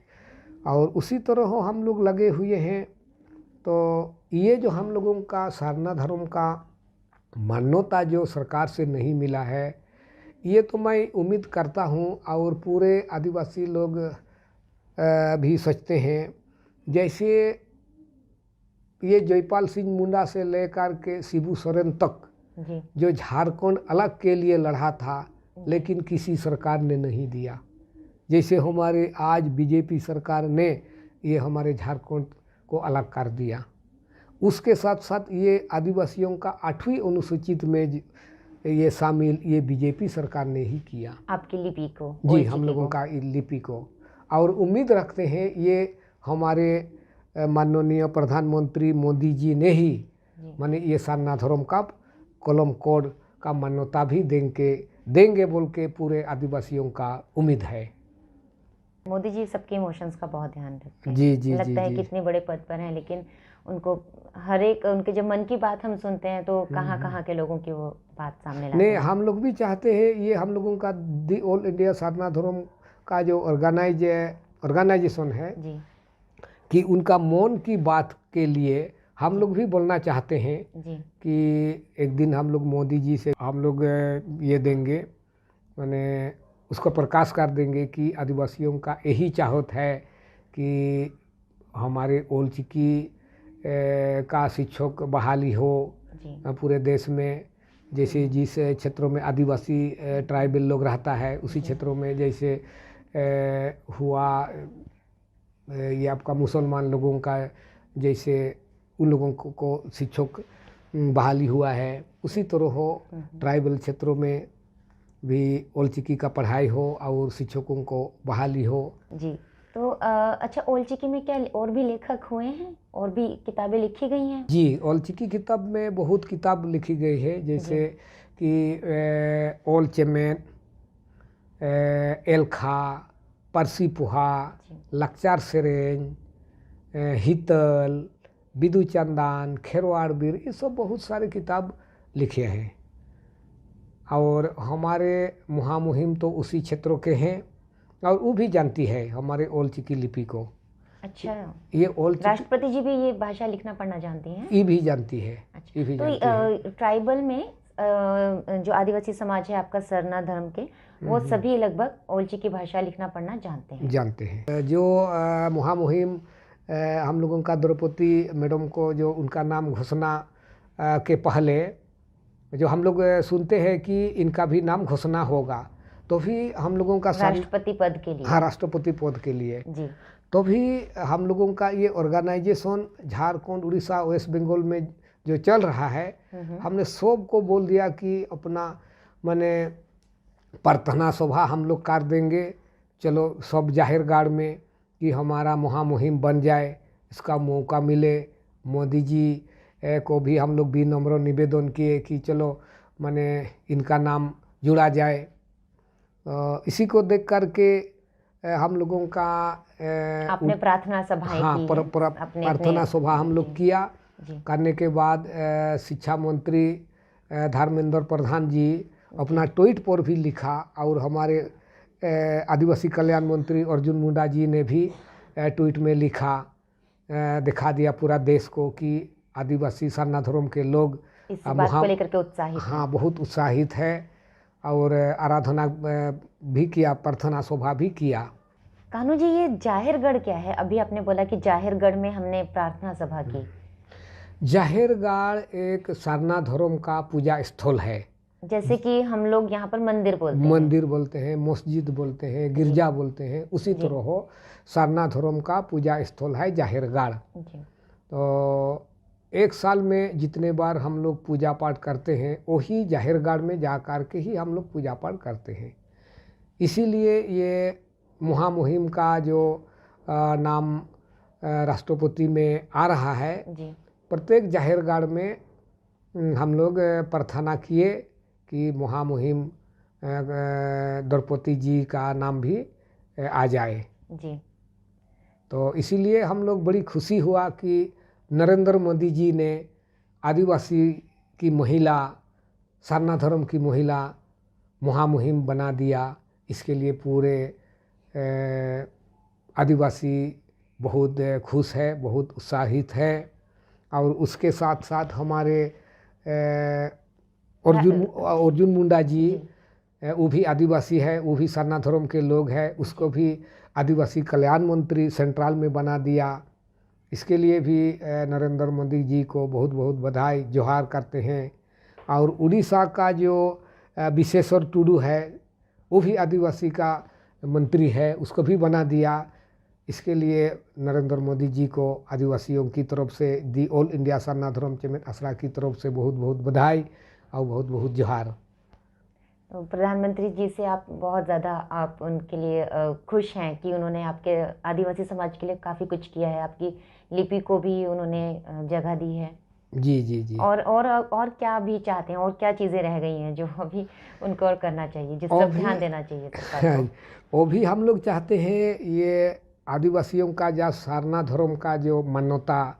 [SPEAKER 2] और उसी तरह हो हम लोग लगे हुए हैं। तो ये जो हम लोगों का सारना धर्म का मान्यता जो सरकार से नहीं मिला है, ये तो मैं उम्मीद करता हूँ और पूरे आदिवासी लोग भी सोचते हैं। जैसे ये जयपाल सिंह मुंडा से लेकर के शिबू सोरेन तक
[SPEAKER 1] जी।
[SPEAKER 2] जो झारखंड अलग के लिए लड़ा था, लेकिन किसी सरकार ने नहीं दिया। जैसे हमारे आज बीजेपी सरकार ने ये हमारे झारखंड को अलग कर दिया। उसके साथ साथ ये आदिवासियों का 8वीं अनुसूचित में ये शामिल ये बीजेपी सरकार ने ही किया।
[SPEAKER 1] आपकी लिपि को?
[SPEAKER 2] जी, हम लोगों का लिपि को। और उम्मीद रखते हैं ये हमारे माननीय प्रधानमंत्री मोदी जी ने ही माने ये सारना धर्म का कलम कोड का मान्यता भी देंगे बोल के पूरे आदिवासियों का उम्मीद है।
[SPEAKER 1] मोदी जी सबके इमोशंस का बहुत ध्यान रखते हैं।
[SPEAKER 2] जी जी।
[SPEAKER 1] लगता है
[SPEAKER 2] जी।
[SPEAKER 1] कितने बड़े पद पर हैं, लेकिन उनको हर एक उनके जब मन की बात हम सुनते हैं तो कहाँ कहाँ के लोगों की वो बात सामने लाते
[SPEAKER 2] नहीं,
[SPEAKER 1] हैं।
[SPEAKER 2] हम लोग भी चाहते हैं ये हम लोगों का दी ऑल इंडिया सारना धर्म का जो ऑर्गेनाइजेशन है
[SPEAKER 1] जी
[SPEAKER 2] कि उनका मौन की बात के लिए हम लोग भी बोलना चाहते हैं
[SPEAKER 1] जी।
[SPEAKER 2] कि एक दिन हम लोग मोदी जी से हम लोग ये देंगे, माने उसको प्रकाश कर देंगे कि आदिवासियों का यही चाहत है कि हमारे ओल्ड चिकी का शिक्षक बहाली हो पूरे देश में। जैसे जिस क्षेत्रों में आदिवासी ट्राइबल लोग रहता है उसी क्षेत्रों में जैसे हुआ ये आपका मुसलमान लोगों का, जैसे उन लोगों को शिक्षक बहाली हुआ है, उसी तरह हो ट्राइबल क्षेत्रों में भी ओल्ड चिकी का पढ़ाई हो और शिक्षकों को बहाली हो।
[SPEAKER 1] जी। तो अच्छा, ओल्ड चिकी में क्या और भी लेखक हुए हैं, और भी किताबें लिखी गई हैं? जी,
[SPEAKER 2] ओल्ड चिकी किताब में बहुत किताब लिखी गई है। जैसे कि ओल्ड चेमेन, एलखा, परसी पुहा, लक्चार सेरेन, हितल, बिदु चंदान, खेरवाड़ बीर, ये सब बहुत सारे किताब लिखे हैं। और हमारे महामुहिम तो उसी क्षेत्रों के हैं और वो भी जानती है हमारे ओल्ड चिकी लिपि को।
[SPEAKER 1] अच्छा,
[SPEAKER 2] ये ओल्ड
[SPEAKER 1] राष्ट्रपति जी भी ये भाषा लिखना पढ़ना जानती हैं?
[SPEAKER 2] ये भी जानती है।
[SPEAKER 1] अच्छा,
[SPEAKER 2] ये भी
[SPEAKER 1] तो
[SPEAKER 2] जानती है।
[SPEAKER 1] ट्राइबल में जो आदिवासी समाज है आपका सरना धर्म के, वो सभी लगभग ओल्ड चिकी भाषा लिखना पढ़ना जानते हैं।
[SPEAKER 2] जो महामुहिम हम लोगों का द्रौपदी मैडम को जो उनका नाम घोषणा के पहले जो हम लोग सुनते हैं कि इनका भी नाम घोषणा होगा, तो भी हम लोगों का
[SPEAKER 1] राष्ट्रपति पद के लिए।
[SPEAKER 2] हाँ, राष्ट्रपति पद के लिए
[SPEAKER 1] जी। तो
[SPEAKER 2] भी हम लोगों का ये ऑर्गेनाइजेशन झारखंड, उड़ीसा, वेस्ट बंगाल में जो चल रहा है, हमने सब को बोल दिया कि अपना माने प्रार्थना सभा हम लोग कर देंगे। चलो सब जाहिरगाड़ में कि हमारा महामुहिम बन जाए, इसका मौका मिले। मोदी जी को भी हम लोग विनम्र निवेदन किए कि चलो माने इनका नाम जुड़ा जाए। इसी को देख कर के हम लोगों का
[SPEAKER 1] आपने प्रार्थना सभाएं की?
[SPEAKER 2] प्रार्थना सभा हम लोग किया। करने के बाद शिक्षा मंत्री धर्मेंद्र प्रधान जी अपना ट्वीट पर भी लिखा और हमारे आदिवासी कल्याण मंत्री अर्जुन मुंडा जी ने भी ट्वीट में लिखा, दिखा दिया पूरा देश को कि आदिवासी सरना धर्म के लोग
[SPEAKER 1] इस बात को लेकर के उत्साहित हैं।
[SPEAKER 2] हाँ, बहुत उत्साहित है और आराधना भी किया, प्रार्थना सभा भी किया।
[SPEAKER 1] कान्हू जी, ये जाहिरगढ़ क्या है? अभी आपने बोला कि जाहिरगढ़ में हमने प्रार्थना सभा की।
[SPEAKER 2] जाहिरगढ़ एक सारना धर्म का पूजा स्थल है।
[SPEAKER 1] जैसे कि हम लोग यहाँ पर मंदिर बोलते हैं,
[SPEAKER 2] मंदिर बोलते हैं, मस्जिद बोलते हैं, गिरजा बोलते हैं, उसी तरह हो सारना धर्म का पूजा स्थल है जाहिरगढ़। तो एक साल में जितने बार हम लोग पूजा पाठ करते हैं वही जाहिरगढ़ में जा कर के ही हम लोग पूजा पाठ करते हैं। इसीलिए ये महामुहिम का जो नाम राष्ट्रपति में आ रहा है, प्रत्येक जाहिरगढ़ में हम लोग प्रार्थना किए कि महामुहिम द्रौपदी जी का नाम भी आ जाए जी। तो इसीलिए हम लोग बड़ी खुशी हुआ कि नरेंद्र मोदी जी ने आदिवासी की महिला, सारना धर्म की महिला महामुहिम बना दिया। इसके लिए पूरे आदिवासी बहुत खुश है, बहुत उत्साहित है। और उसके साथ साथ हमारे अर्जुन मुंडा जी, वो भी आदिवासी है, वो भी सारना धर्म के लोग हैं, उसको भी आदिवासी कल्याण मंत्री सेंट्रल में बना दिया। इसके लिए भी नरेंद्र मोदी जी को बहुत बहुत बधाई जोहार करते हैं। और उड़ीसा का जो विशेश्वर टुडू है वो भी आदिवासी का मंत्री है, उसको भी बना दिया। इसके लिए नरेंद्र मोदी जी को आदिवासियों की तरफ से दी ऑल इंडिया सारना धर्म चेमेत आसरा की तरफ से बहुत बहुत बधाई और बहुत बहुत जोहार।
[SPEAKER 1] तो प्रधानमंत्री जी से आप बहुत ज़्यादा आप उनके लिए खुश हैं कि उन्होंने आपके आदिवासी समाज के लिए काफ़ी कुछ किया है, आपकी लिपि को भी उन्होंने जगह दी है।
[SPEAKER 2] जी जी जी।
[SPEAKER 1] और क्या भी चाहते हैं, और क्या चीज़ें रह गई हैं जो अभी उनको और करना चाहिए, जिस पर ध्यान देना चाहिए सरकार को?
[SPEAKER 2] वो भी हम लोग चाहते हैं, ये आदिवासियों का जो सारना धर्म का जो मान्यता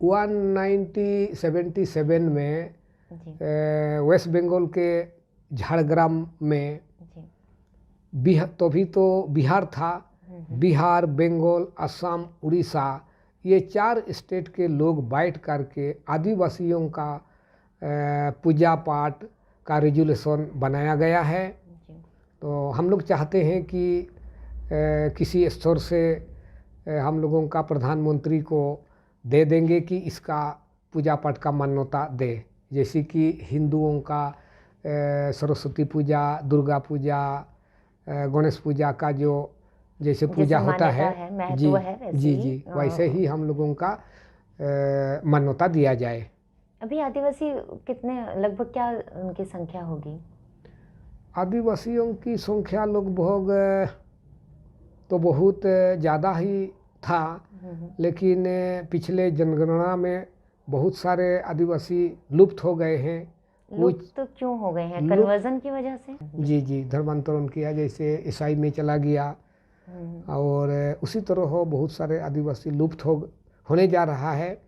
[SPEAKER 2] 1977 में वेस्ट बंगाल के झाड़ग्राम में तभी तो बिहार था, बिहार, बंगाल, असम, उड़ीसा, ये 4 स्टेट के लोग बैठ करके आदिवासियों का पूजा पाठ का रेजुलेशन बनाया गया है। तो हम लोग चाहते हैं कि किसी स्तर से हम लोगों का प्रधानमंत्री को दे देंगे कि इसका पूजा पाठ का मान्यता दे। जैसे कि हिंदुओं का सरस्वती पूजा, दुर्गा पूजा, गणेश पूजा का जो जैसे पूजा होता है, जी जी जी, वैसे ही हम लोगों का मान्यता दिया जाए।
[SPEAKER 1] अभी आदिवासी कितने, लगभग क्या उनकी संख्या होगी?
[SPEAKER 2] आदिवासियों की संख्या लगभग तो बहुत ज़्यादा ही था, लेकिन पिछले जनगणना में बहुत सारे आदिवासी लुप्त हो गए हैं।
[SPEAKER 1] लुप्त तो क्यों हो गए हैं? कन्वर्जन की वजह से?
[SPEAKER 2] जी जी, धर्मांतरण किया, जैसे ईसाई में चला गया। और उसी तरह हो बहुत सारे आदिवासी लुप्त होने जा रहा है।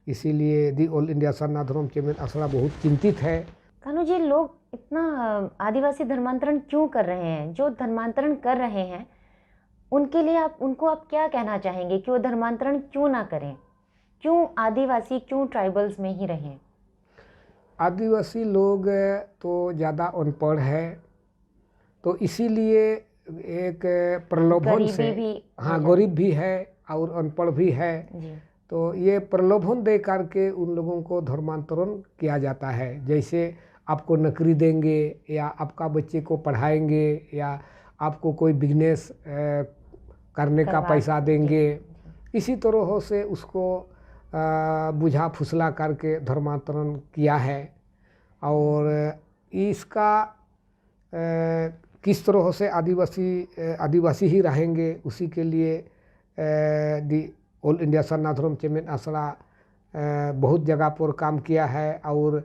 [SPEAKER 2] इसीलिए दी ऑल इंडिया सारना धर्म चेमेत आसरा बहुत चिंतित है।
[SPEAKER 1] कानू जी, लोग इतना आदिवासी धर्मांतरण क्यों कर रहे हैं? जो धर्मांतरण कर रहे हैं उनके लिए उनको आप क्या कहना चाहेंगे कि वो धर्मांतरण क्यों ना करें? क्यों आदिवासी, क्यों ट्राइबल्स में ही रहें?
[SPEAKER 2] आदिवासी लोग तो ज़्यादा अनपढ़ है, तो इसीलिए एक प्रलोभन से, हाँ, गरीब भी है और अनपढ़ भी है जी। तो ये प्रलोभन दे करके उन लोगों को धर्मांतरण किया जाता है। जैसे आपको नौकरी देंगे, या आपका बच्चे को पढ़ाएंगे, या आपको कोई बिजनेस करने का पैसा देंगे। इसी तरह से उसको बुझा फुसला करके धर्मांतरण किया है। और इसका किस तरह से आदिवासी ही रहेंगे, उसी के लिए दी ऑल इंडिया सारना धर्म चेमेत आसरा बहुत जगह पर काम किया है। और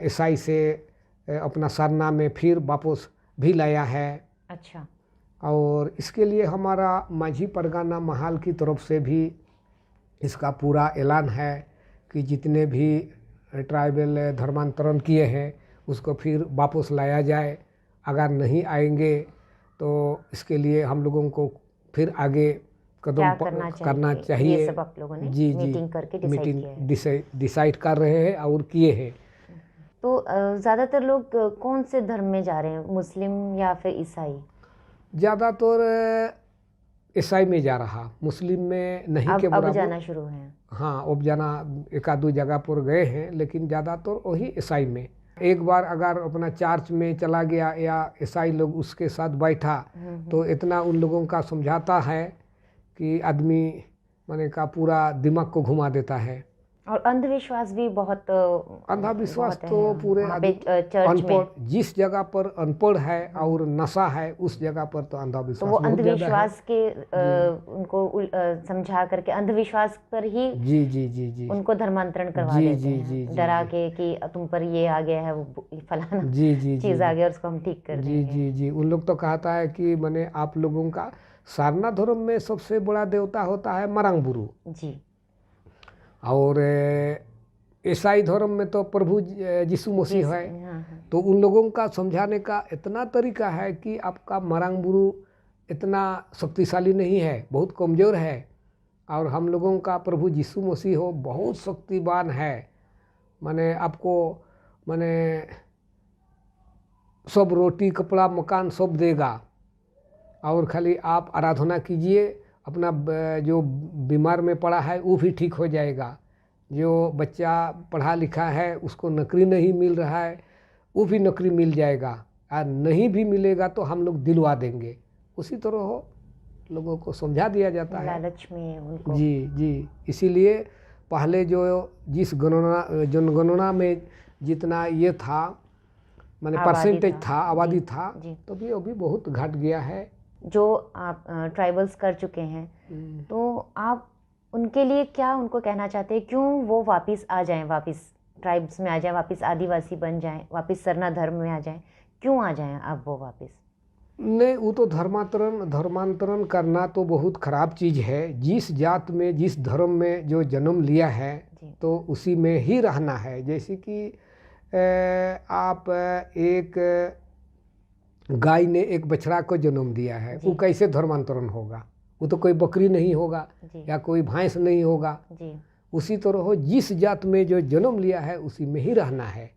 [SPEAKER 2] ईसाई से अपना सारना में फिर वापस भी लाया है।
[SPEAKER 1] अच्छा।
[SPEAKER 2] और इसके लिए हमारा माझी परगना महाल की तरफ से भी इसका पूरा ऐलान है कि जितने भी ट्राइबल धर्मांतरण किए हैं उसको फिर वापस लाया जाए। अगर नहीं आएंगे तो इसके लिए हम लोगों को फिर आगे कदम करना चाहिए।
[SPEAKER 1] ये सब आप लोगों ने
[SPEAKER 2] जी
[SPEAKER 1] मीटिंग करके
[SPEAKER 2] डिसाइड कर रहे हैं और किए हैं।
[SPEAKER 1] तो ज़्यादातर लोग कौन से धर्म में जा रहे हैं, मुस्लिम या फिर ईसाई?
[SPEAKER 2] ज़्यादातर ईसाई में जा रहा, मुस्लिम में नहीं के
[SPEAKER 1] अब
[SPEAKER 2] बराबर।
[SPEAKER 1] जाना शुरू है।
[SPEAKER 2] हाँ, अब जाना एक आध दो जगह पर गए हैं, लेकिन ज़्यादातर वही ईसाई में। एक बार अगर अपना चर्च में चला गया या ईसाई लोग उसके साथ बैठा तो इतना उन लोगों का समझाता है कि आदमी माने का पूरा दिमाग को घुमा देता है।
[SPEAKER 1] और अंधविश्वास भी बहुत
[SPEAKER 2] अंधविश्वास
[SPEAKER 1] बहुत
[SPEAKER 2] तो
[SPEAKER 1] है
[SPEAKER 2] पूरे
[SPEAKER 1] वहाँ पे चर्च में।
[SPEAKER 2] अनपढ़, जिस जगह पर अनपढ़ है और नशा है उस जगह पर तो
[SPEAKER 1] तो
[SPEAKER 2] अंधविश्वास
[SPEAKER 1] वो
[SPEAKER 2] बहुत ज़्यादा है।
[SPEAKER 1] अंधविश्वास के उनको समझा करके अंधविश्वास पर ही
[SPEAKER 2] जी जी जी जी
[SPEAKER 1] उनको धर्मांतरण करवा
[SPEAKER 2] जी
[SPEAKER 1] देते
[SPEAKER 2] जी
[SPEAKER 1] हैं,
[SPEAKER 2] जी जी
[SPEAKER 1] डरा
[SPEAKER 2] जी
[SPEAKER 1] के कि तुम पर ये आ गया है, वो फलाना
[SPEAKER 2] जी जी जी
[SPEAKER 1] चीज़ आ गया, उसको हम ठीक कर
[SPEAKER 2] जी
[SPEAKER 1] देंगे।
[SPEAKER 2] जी जी उन लोग तो कहता है कि माने आप लोगों का सारना धर्म में सबसे बड़ा देवता होता है मरांगबुरु,
[SPEAKER 1] जी।
[SPEAKER 2] और ईसाई धर्म में तो प्रभु यीशु मसीह है।
[SPEAKER 1] हाँ हाँ।
[SPEAKER 2] तो उन लोगों का समझाने का इतना तरीका है कि आपका मरांगबुरु इतना शक्तिशाली नहीं है, बहुत कमज़ोर है, और हम लोगों का प्रभु यीशु मसीह हो बहुत शक्तिवान है। माने आपको माने सब रोटी कपड़ा मकान सब देगा, और खाली आप आराधना कीजिए, अपना जो बीमार में पड़ा है वो भी ठीक हो जाएगा, जो बच्चा पढ़ा लिखा है उसको नौकरी नहीं मिल रहा है वो भी नौकरी मिल जाएगा, और नहीं भी मिलेगा तो हम लोग दिलवा देंगे। उसी तरह हो लोगों को समझा दिया जाता है
[SPEAKER 1] लालच में उनको।
[SPEAKER 2] जी जी। इसीलिए पहले जो जिस जनगणना में जितना ये था माने परसेंटेज था, आबादी था, तो भी अभी बहुत घट गया है।
[SPEAKER 1] जो आप ट्राइबल्स कर चुके हैं, तो आप उनके लिए क्या उनको कहना चाहते हैं, क्यों वो वापस आ जाएं, वापस ट्राइब्स में आ जाएं, वापस आदिवासी बन जाएं, वापस सरना धर्म में आ जाएं, क्यों आ जाएं अब वो वापस?
[SPEAKER 2] नहीं, वो तो धर्मांतरण करना तो बहुत ख़राब चीज़ है। जिस जात में जिस धर्म में जो जन्म लिया है तो उसी में ही रहना है। जैसे कि आप एक गाय ने एक बछड़ा को जन्म दिया है, वो कैसे धर्मांतरण होगा? वो तो कोई बकरी नहीं होगा या कोई भैंस नहीं होगा। उसी तरह हो, जिस जात में जो जन्म लिया है उसी में ही रहना है,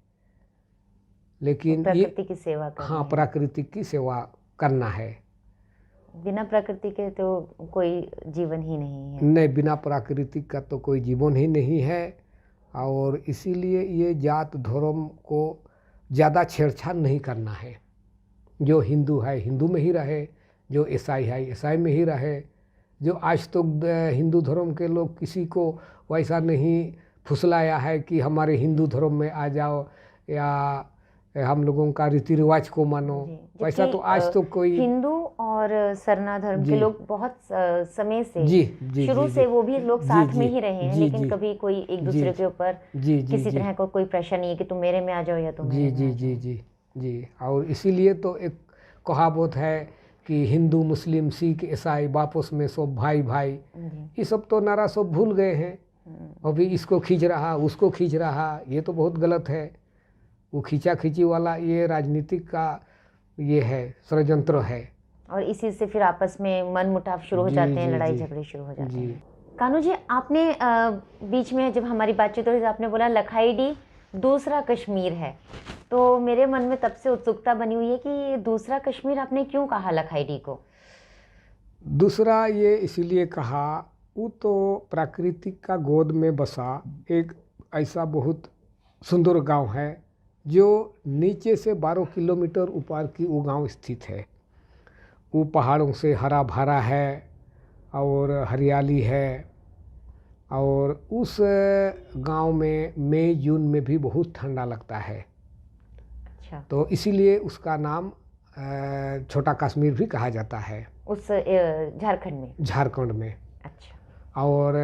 [SPEAKER 2] लेकिन
[SPEAKER 1] प्रकृति की सेवा करनी
[SPEAKER 2] हाँ, प्राकृतिक की सेवा करना है।
[SPEAKER 1] बिना प्रकृति के तो कोई जीवन ही नहीं है।
[SPEAKER 2] नहीं, बिना प्राकृतिक का तो कोई जीवन ही नहीं है। और इसीलिए ये जात धर्म को ज़्यादा छेड़छाड़ नहीं करना है। जो हिंदू है हिंदू में ही रहे, जो ईसाई है ईसाई में ही रहे। जो आज तो हिंदू धर्म के लोग किसी को वैसा नहीं फुसलाया है कि हमारे हिंदू धर्म में आ जाओ या हम लोगों का रीति रिवाज को मानो, वैसा तो आज तो कोई।
[SPEAKER 1] हिंदू और सरना धर्म के लोग बहुत समय से शुरू
[SPEAKER 2] जी,
[SPEAKER 1] से वो भी लोग साथ में ही रहे हैं, लेकिन
[SPEAKER 2] जी,
[SPEAKER 1] कभी कोई एक दूसरे के ऊपर किसी तरह का कोई प्रेशर नहीं है कि तुम मेरे में आ जाओ या तुम मेरे में आ जाओ।
[SPEAKER 2] जी जी जी। और इसीलिए तो एक कहावत है कि हिंदू मुस्लिम सिख ईसाई वापस में सब भाई भाई। ये सब तो नारा सब भूल गए हैं। अभी इसको खींच रहा उसको खींच रहा, ये तो बहुत गलत है। वो खींचा खींची वाला ये राजनीतिक का ये है, षड्यंत्र है, और
[SPEAKER 1] इसी से फिर आपस में मन मुटाव शुरू हो जाते हैं, लड़ाई झगड़े शुरू हो जाते हैं। कानू जी, आपने बीच में जब हमारी बातचीत हो रही थी आपने बोला लखाईडी दूसरा कश्मीर है, तो मेरे मन में तब से उत्सुकता बनी हुई है कि दूसरा कश्मीर आपने क्यों कहा लखाईडी को?
[SPEAKER 2] दूसरा ये इसीलिए कहा, वो तो प्राकृतिक का गोद में बसा एक ऐसा बहुत सुंदर गांव है जो नीचे से 12 किलोमीटर ऊपर की वो गांव स्थित है। वो पहाड़ों से हरा भरा है और हरियाली है, और उस गांव में मई जून में भी बहुत ठंडा लगता है।
[SPEAKER 1] अच्छा। तो
[SPEAKER 2] इसीलिए उसका नाम छोटा कश्मीर भी कहा जाता है,
[SPEAKER 1] उस झारखंड में।
[SPEAKER 2] अच्छा। और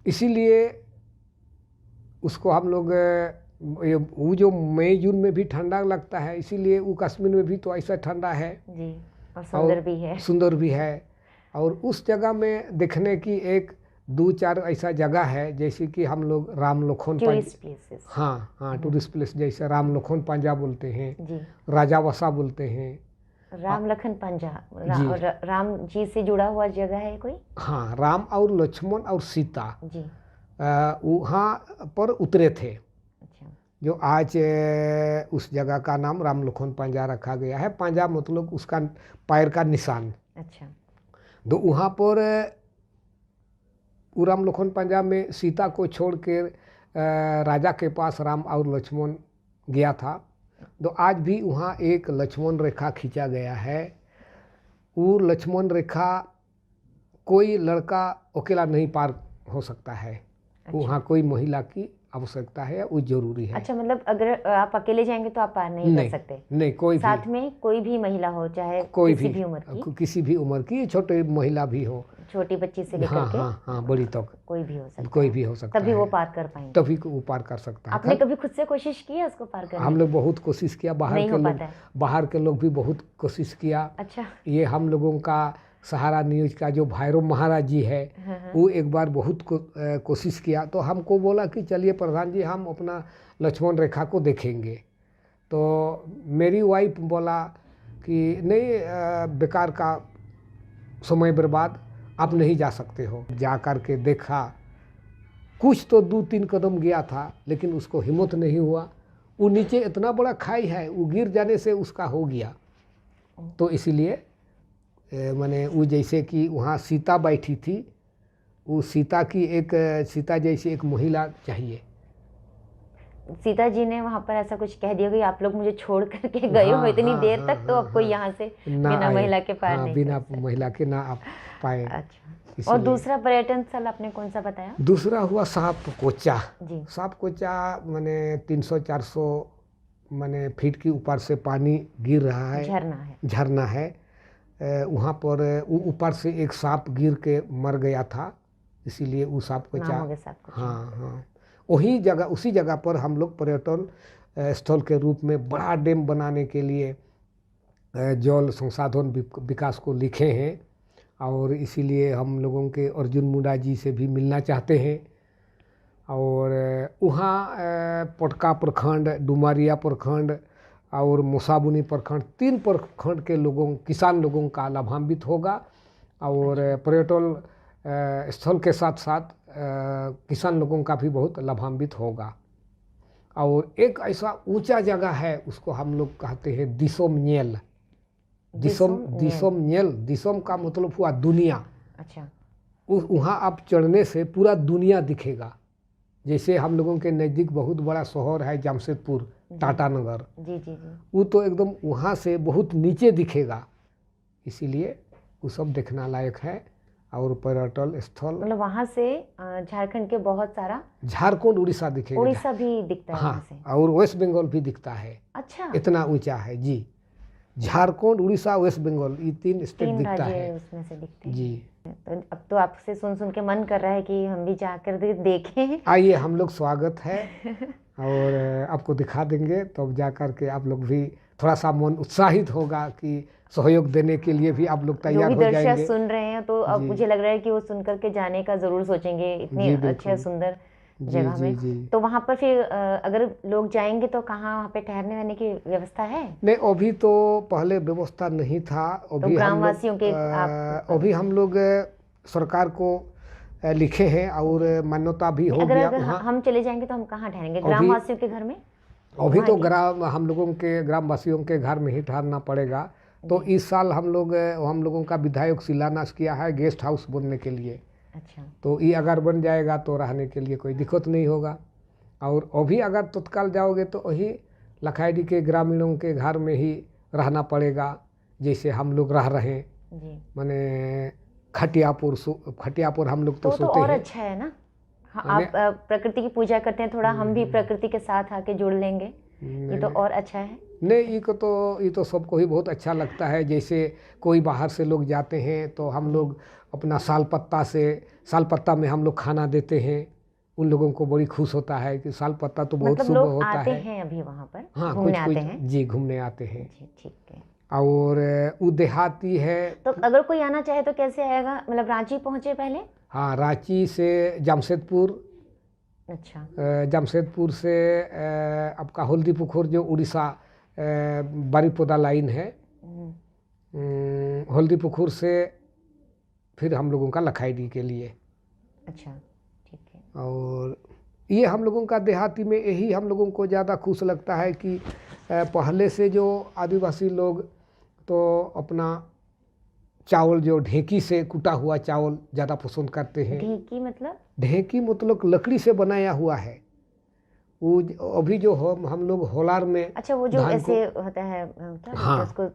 [SPEAKER 2] इसीलिए उसको हम लोग वो जो मई जून में भी ठंडा लगता है, इसीलिए वो कश्मीर में भी तो ऐसा ठंडा है
[SPEAKER 1] जी, और सुंदर भी है।
[SPEAKER 2] और उस जगह में देखने की एक दो चार ऐसा जगह है, जैसे कि हम लोग राम लखन टूरिस्ट प्लेस, जैसे राम लखन पांजा बोलते हैं जी, राजा वसा बोलते हैं।
[SPEAKER 1] राम लखन पांजा राम जी से जुड़ा हुआ जगह है कोई?
[SPEAKER 2] हाँ, राम और लक्ष्मण और सीता जी वहाँ पर उतरे थे। जो आज उस जगह का नाम राम लखन पांजा रखा गया है। पांजा मतलब उसका पैर का निशान।
[SPEAKER 1] अच्छा।
[SPEAKER 2] तो वहाँ पर राम लखन पंजाब में सीता को छोड़ के राजा के पास राम और लक्ष्मण गया था। तो आज भी वहाँ एक लक्ष्मण रेखा खींचा गया है। वो लक्ष्मण रेखा कोई लड़का अकेला नहीं पार हो सकता है।
[SPEAKER 1] अच्छा।
[SPEAKER 2] वहाँ कोई महिला की आवश्यकता है, वो जरूरी है।
[SPEAKER 1] अच्छा, मतलब अगर आप अकेले जाएंगे तो आप पार नहीं कर सकते?
[SPEAKER 2] नहीं, कोई
[SPEAKER 1] साथ में कोई भी महिला हो, चाहे
[SPEAKER 2] कोई
[SPEAKER 1] किसी भी उम्र की,
[SPEAKER 2] किसी भी उम्र की, छोटी महिला भी हो,
[SPEAKER 1] छोटी बच्ची से लेकर
[SPEAKER 2] हाँ
[SPEAKER 1] के
[SPEAKER 2] हाँ हाँ, बड़ी तक
[SPEAKER 1] कोई भी हो सकता
[SPEAKER 2] कोई
[SPEAKER 1] है।
[SPEAKER 2] भी हो सकता
[SPEAKER 1] तभी
[SPEAKER 2] है,
[SPEAKER 1] वो पार कर पाएंगे।
[SPEAKER 2] तभी वो पार कर सकता है।
[SPEAKER 1] आपने कभी खुद से कोशिश की है उसको पार करने
[SPEAKER 2] हम
[SPEAKER 1] की?
[SPEAKER 2] लोग बहुत कोशिश किया, बाहर के लोग भी बहुत कोशिश किया।
[SPEAKER 1] अच्छा।
[SPEAKER 2] ये हम लोगों का सहारा न्यूज का जो भैरव महाराज जी है, वो एक बार बहुत कोशिश किया। तो हमको बोला कि चलिए प्रधान जी, हम अपना लक्ष्मण रेखा को देखेंगे। तो मेरी वाइफ बोला कि नहीं, बेकार का समय बर्बाद, आप नहीं जा सकते हो। जा कर के देखा, कुछ तो 2-3 कदम गया था, लेकिन उसको हिम्मत नहीं हुआ। वो नीचे इतना बड़ा खाई है, वो गिर जाने से उसका हो गया। तो इसीलिए मैंने वो जैसे कि वहाँ सीता बैठी थी, वो सीता जैसी एक महिला चाहिए।
[SPEAKER 1] सीता जी ने वहाँ पर ऐसा कुछ कह दिया कि आप लोग मुझे छोड़ करके गए हो इतनी देर तक, तो अब कोई यहाँ से बिना महिला के पार नहीं
[SPEAKER 2] बिना
[SPEAKER 1] कर सकता।
[SPEAKER 2] महिला के ना आप पाए।
[SPEAKER 1] अच्छा। और दूसरा पर्यटन स्थल आपने कौन सा बताया?
[SPEAKER 2] दूसरा हुआ सांप कोचा
[SPEAKER 1] जी।
[SPEAKER 2] सांप कोचा माने 300-400 माने फीट के ऊपर से पानी गिर रहा है, झरना है। वहाँ पर ऊपर से एक सांप गिर के मर गया था, इसीलिए वो सांप कोचा। हाँ हाँ, वही जगह, उसी जगह पर हम लोग पर्यटन स्थल के रूप में बड़ा डैम बनाने के लिए जल संसाधन विकास को लिखे हैं। और इसीलिए हम लोगों के अर्जुन मुंडा जी से भी मिलना चाहते हैं। और वहाँ पटका प्रखंड, डुमरिया प्रखंड और मुसाबुनी प्रखंड, 3 प्रखंड के लोगों, किसान लोगों का लाभान्वित होगा। और पर्यटन स्थल के साथ साथ किसान लोगों का भी बहुत लाभान्वित होगा। और एक ऐसा ऊंचा जगह है, उसको हम लोग कहते हैं दिसोमन्येल। दिसोमन्येल, दिसोम का मतलब हुआ दुनिया। अच्छा। वहाँ आप चढ़ने से पूरा दुनिया दिखेगा। जैसे हम लोगों के नज़दीक बहुत बड़ा शहर है जमशेदपुर, टाटानगर, जी जी जी, वो तो एकदम वहाँ से बहुत नीचे दिखेगा। इसीलिए वो सब देखना लायक है। और पर्यटन स्थल, मतलब
[SPEAKER 1] वहाँ से झारखंड के बहुत सारा,
[SPEAKER 2] झारखंड उड़ीसा दिखेगा,
[SPEAKER 1] उड़ीसा भी दिखता है। हाँ, से
[SPEAKER 2] और वेस्ट बंगाल भी दिखता है।
[SPEAKER 1] अच्छा,
[SPEAKER 2] इतना ऊंचा है जी। झारखंड, उड़ीसा, वेस्ट बंगाल, ये 3 स्टेट दिखता है,
[SPEAKER 1] उसमें से दिखते हैं
[SPEAKER 2] जी।
[SPEAKER 1] तो अब तो आपसे सुन के मन कर रहा है कि हम भी जाकर देखें।
[SPEAKER 2] आइए, हम लोग स्वागत है और आपको दिखा देंगे। तो अब जा कर के आप लोग भी थोड़ा सा मन उत्साहित होगा कि सहयोग देने के लिए भी आप लोग तैयार हो जाएंगे।
[SPEAKER 1] दर्शक सुन रहे हैं तो अब मुझे लग रहा है कि वो सुन करके जाने का जरूर सोचेंगे, इतनी अच्छी सुंदर जगह में। तो वहाँ पर फिर अगर लोग जाएंगे तो कहाँ वहाँ पे ठहरने रहने की व्यवस्था है?
[SPEAKER 2] नहीं, अभी तो पहले व्यवस्था नहीं था। अभी
[SPEAKER 1] ग्रामवासियों के
[SPEAKER 2] अभी हम लोग सरकार को लिखे हैं और मान्यता भी हो गया।
[SPEAKER 1] अगर हम चले जाएंगे तो हम कहाँ ठहरेंगे? ग्रामवासियों के घर में?
[SPEAKER 2] अभी तो हम लोगों के ग्रामवासियों के घर में ही ठहरना पड़ेगा। तो इस साल हम लोगों का विधायक शिलान्यास किया है गेस्ट हाउस बनने के लिए।
[SPEAKER 1] अच्छा।
[SPEAKER 2] तो ये अगर बन जाएगा तो रहने के लिए कोई दिक्कत नहीं होगा। और अभी अगर तत्काल जाओगे तो वही लखाईडी के ग्रामीणों के घर में ही रहना पड़ेगा, जैसे हम लोग रह रहे हैं। माने खटियापुर हम लोग तो सोते हैं।
[SPEAKER 1] और अच्छा है ना। आप प्रकृति की पूजा करते हैं, थोड़ा हम भी प्रकृति के साथ आके जुड़ लेंगे, ये तो और अच्छा है।
[SPEAKER 2] नहीं, ये तो सबको ही बहुत अच्छा लगता है। जैसे कोई बाहर से लोग जाते हैं तो हम लोग अपना साल पत्ता में हम लोग खाना देते हैं। उन लोगों को बड़ी खुश होता है कि साल पत्ता तो बहुत शुभ होता है।
[SPEAKER 1] आते हैं अभी वहाँ पर?
[SPEAKER 2] हाँ, घूमने आते हैं जी, घूमने आते हैं।
[SPEAKER 1] ठीक है।
[SPEAKER 2] और वो देहाती है।
[SPEAKER 1] तो अगर कोई आना चाहे तो कैसे आएगा? मतलब रांची पहुँचे पहले?
[SPEAKER 2] हाँ, रांची से जमशेदपुर।
[SPEAKER 1] अच्छा।
[SPEAKER 2] जमशेदपुर से आपका हल्दीपुखुर जो उड़ीसा बारीपोदा लाइन है, हल्दीपुखुर से फिर हम लोगों का लखाईडी के लिए।
[SPEAKER 1] अच्छा, ठीक है।
[SPEAKER 2] और ये हम लोगों का देहाती में यही हम लोगों को ज़्यादा खुश लगता है कि पहले से जो आदिवासी लोग तो अपना चावल जो ढेंकी से कुटा हुआ चावल ज़्यादा पसंद करते हैं।
[SPEAKER 1] ढेंकी मतलब?
[SPEAKER 2] ढेंकी मतलब लकड़ी से बनाया हुआ है। वो अभी जो हम लोग होलार में,
[SPEAKER 1] अच्छा, वो जो
[SPEAKER 2] धान
[SPEAKER 1] ऐसे
[SPEAKER 2] को,
[SPEAKER 1] होता है, क्या बोलते हैं
[SPEAKER 2] हाँ,
[SPEAKER 1] उसको?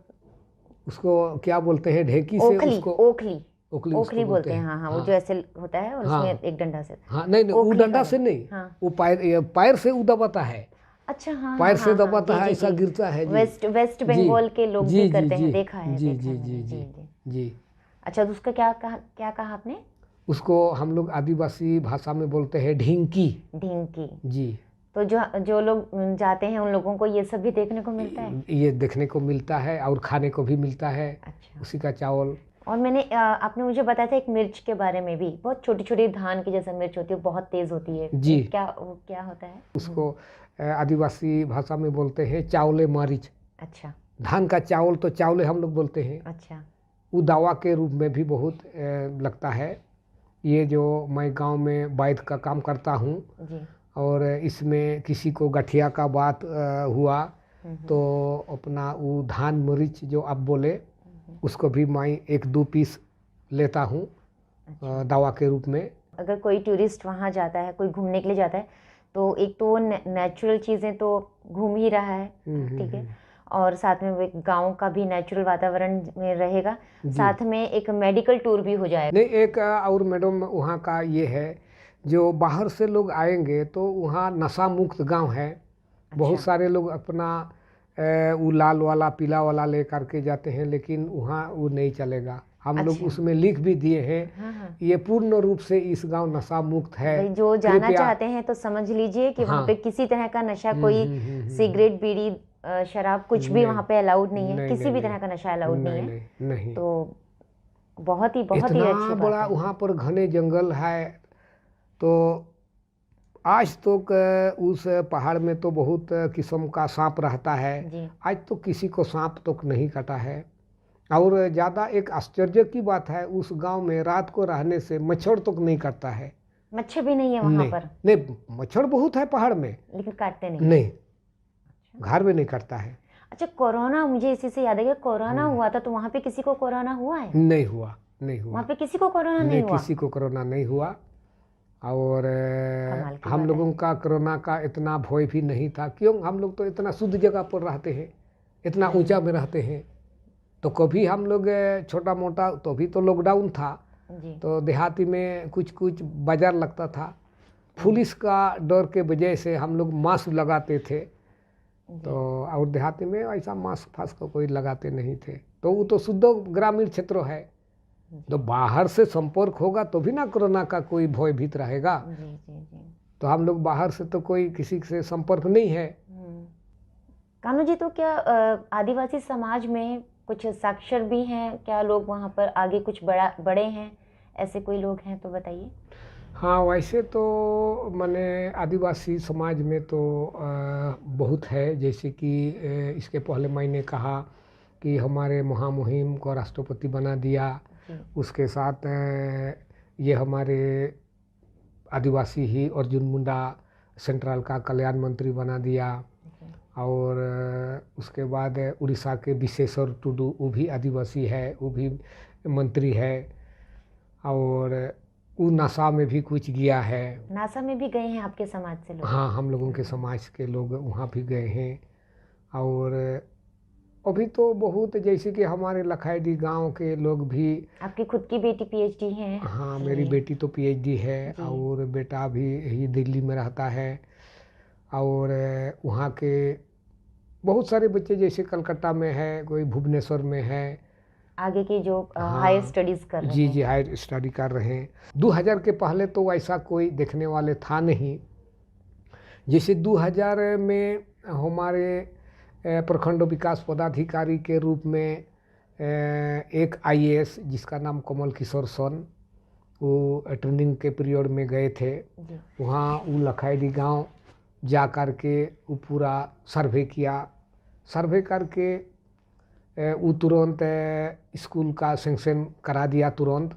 [SPEAKER 2] उसको क्या बोलते हैं, ढेंकी से
[SPEAKER 1] ओखली,
[SPEAKER 2] उसको
[SPEAKER 1] ओखली,
[SPEAKER 2] ओखली उसको
[SPEAKER 1] ओखली बोलते हैं। हाँ हाँ, वो जो
[SPEAKER 2] हाँ
[SPEAKER 1] ऐसे होता है और उसमें
[SPEAKER 2] हाँ
[SPEAKER 1] एक डंडा से।
[SPEAKER 2] हाँ, नहीं नहीं, वो
[SPEAKER 1] ओखली
[SPEAKER 2] डंडा
[SPEAKER 1] का
[SPEAKER 2] से नहीं,
[SPEAKER 1] हाँ।
[SPEAKER 2] वो पैर से वो दबाता है,
[SPEAKER 1] अच्छा, हाँ हाँ
[SPEAKER 2] पैर से
[SPEAKER 1] हाँ हाँ,
[SPEAKER 2] दबाता
[SPEAKER 1] जी
[SPEAKER 2] है,
[SPEAKER 1] जी
[SPEAKER 2] ऐसा
[SPEAKER 1] जी।
[SPEAKER 2] गिरता है जी।
[SPEAKER 1] वेस्ट
[SPEAKER 2] जी
[SPEAKER 1] बंगाल के लोग
[SPEAKER 2] जी
[SPEAKER 1] भी
[SPEAKER 2] जी
[SPEAKER 1] करते
[SPEAKER 2] जी
[SPEAKER 1] हैं, देखा है
[SPEAKER 2] जी
[SPEAKER 1] देखा
[SPEAKER 2] जी
[SPEAKER 1] है मैंने,
[SPEAKER 2] जी
[SPEAKER 1] जी
[SPEAKER 2] जी
[SPEAKER 1] जी।
[SPEAKER 2] जी।
[SPEAKER 1] अच्छा, तो उसका क्या कहा आपने?
[SPEAKER 2] उसको हम लोग आदिवासी भाषा में बोलते हैं ढींकी।
[SPEAKER 1] ढींकी।
[SPEAKER 2] जी।
[SPEAKER 1] तो जो जो लोग जाते हैं उन लोगों को ये सब भी देखने को मिलता है?
[SPEAKER 2] ये देखने को मिलता है और खाने को भी मिलता है।
[SPEAKER 1] अच्छा।
[SPEAKER 2] उसी का चावल।
[SPEAKER 1] और मैंने आपने मुझे बताया था एक मिर्च के बारे में भी, बहुत छोटी छोटी धान की जैसा मिर्च होती है, बहुत तेज होती है।
[SPEAKER 2] जी।
[SPEAKER 1] वो क्या होता है?
[SPEAKER 2] उसको आदिवासी भाषा में बोलते हैं चावले मारिच।
[SPEAKER 1] अच्छा।
[SPEAKER 2] धान का चावल तो चावले हम लोग बोलते हैं।
[SPEAKER 1] अच्छा।
[SPEAKER 2] वो दवा के रूप में भी बहुत लगता है। ये जो मैं गांव में वैद्य का काम करता हूँ,
[SPEAKER 1] जी।
[SPEAKER 2] और इसमें किसी को गठिया का बात हुआ तो अपना वो धान मरीच जो आप बोले, उसको भी मैं 1-2 पीस लेता हूँ दवा के रूप में।
[SPEAKER 1] अगर कोई टूरिस्ट वहाँ जाता है, कोई घूमने के लिए जाता है, तो एक तो वो नेचुरल चीज़ें तो घूम ही रहा है, ठीक है, और साथ में वो एक गाँव का भी नेचुरल वातावरण में रहेगा, साथ में एक मेडिकल टूर भी हो जाएगा।
[SPEAKER 2] नहीं, एक और मैडम वहाँ का ये है, जो बाहर से लोग आएंगे तो वहाँ नशा मुक्त गांव है। बहुत सारे लोग अपना वो लाल वाला पीला वाला ले करके जाते हैं, लेकिन वहाँ वो नहीं चलेगा। हम लोग उसमें लिख भी दिए हैं, ये पूर्ण रूप से इस गांव नशा मुक्त है।
[SPEAKER 1] भाई जो जाना चाहते हैं तो समझ लीजिए कि वहाँ पे किसी तरह का नशा, कोई सिगरेट बीड़ी शराब कुछ भी वहाँ पे अलाउड नहीं है, किसी भी तरह का नशा अलाउड नहीं है।
[SPEAKER 2] नहीं।
[SPEAKER 1] तो बहुत ही अच्छी
[SPEAKER 2] इतना
[SPEAKER 1] बात
[SPEAKER 2] बड़ा
[SPEAKER 1] है।
[SPEAKER 2] वहाँ पर घने जंगल है। तो आज तो उस पहाड़ में तो बहुत किस्म का सांप रहता है। आज तो किसी को सांप तो नहीं काटा है। और ज़्यादा एक आश्चर्य की बात है, उस गांव में रात को रहने से मच्छर तो नहीं काटता है।
[SPEAKER 1] मच्छर भी नहीं है वहाँ पर?
[SPEAKER 2] नहीं, मच्छर बहुत है पहाड़ में,
[SPEAKER 1] लेकिन काटते नहीं?
[SPEAKER 2] नहीं, घर में नहीं काटता है।
[SPEAKER 1] अच्छा, कोरोना, मुझे इसी से याद है कि कोरोना हुआ था, तो वहाँ पे किसी को कोरोना हुआ है?
[SPEAKER 2] नहीं हुआ, नहीं हुआ।
[SPEAKER 1] वहाँ पे किसी को कोरोना नहीं हुआ?
[SPEAKER 2] किसी को कोरोना नहीं हुआ। और हम लोगों का कोरोना का इतना भय भी नहीं था, क्यों, हम लोग तो इतना शुद्ध जगह पर रहते हैं, इतना ऊंचा में रहते हैं। तो कभी हम लोग छोटा मोटा, तो भी तो लॉकडाउन था, तो देहाती में कुछ कुछ बाजार लगता था, पुलिस का डर के वजह से हम लोग मास्क लगाते थे। तो और देहाती में ऐसा मास्क फास्क को कोई लगाते नहीं थे। तो वो तो शुद्ध ग्रामीण क्षेत्र है, तो बाहर से संपर्क होगा तो भी ना कोरोना का कोई भय भीत रहेगा। तो हम लोग बाहर से तो कोई किसी से संपर्क नहीं है।
[SPEAKER 1] कान्हू जी, तो क्या आदिवासी समाज में कुछ साक्षर भी हैं क्या लोग वहाँ पर, आगे कुछ बड़े हैं, ऐसे कोई लोग हैं तो बताइए।
[SPEAKER 2] हाँ, वैसे तो मैंने आदिवासी समाज में तो बहुत है। जैसे कि इसके पहले मैंने कहा कि हमारे महामहिम को राष्ट्रपति बना दिया, उसके साथ ये हमारे आदिवासी ही अर्जुन मुंडा सेंट्रल का कल्याण मंत्री बना दिया। और उसके बाद उड़ीसा के विशेश्वर टुडू, वो भी आदिवासी है, वो भी मंत्री है। और वो नासा में भी कुछ गया है।
[SPEAKER 1] नासा में भी गए हैं आपके समाज से लोग?
[SPEAKER 2] हाँ, हम लोगों के समाज के लोग वहाँ भी गए हैं। और अभी तो बहुत, जैसे कि हमारे लखाईडी गांव के लोग भी।
[SPEAKER 1] आपकी खुद की बेटी पीएचडी है?
[SPEAKER 2] हाँ, मेरी बेटी तो पीएचडी है, और बेटा भी यही दिल्ली में रहता है। और वहाँ के बहुत सारे बच्चे, जैसे कलकत्ता में है, कोई भुवनेश्वर में है,
[SPEAKER 1] आगे की जो हायर स्टडीज़ कर रहे हैं।
[SPEAKER 2] जी, हायर स्टडी कर रहे हैं। 2000 के पहले तो ऐसा कोई देखने वाले था नहीं। जैसे 2000 में हमारे प्रखंड विकास पदाधिकारी के रूप में एक आईएएस जिसका नाम कमल किशोर सन, वो ट्रेनिंग के पीरियड में गए थे। वहाँ वो लखाईडी गांव जा कर के वो पूरा सर्वे किया। सर्वे करके वो तुरंत स्कूल का सेंक्शन करा दिया तुरंत।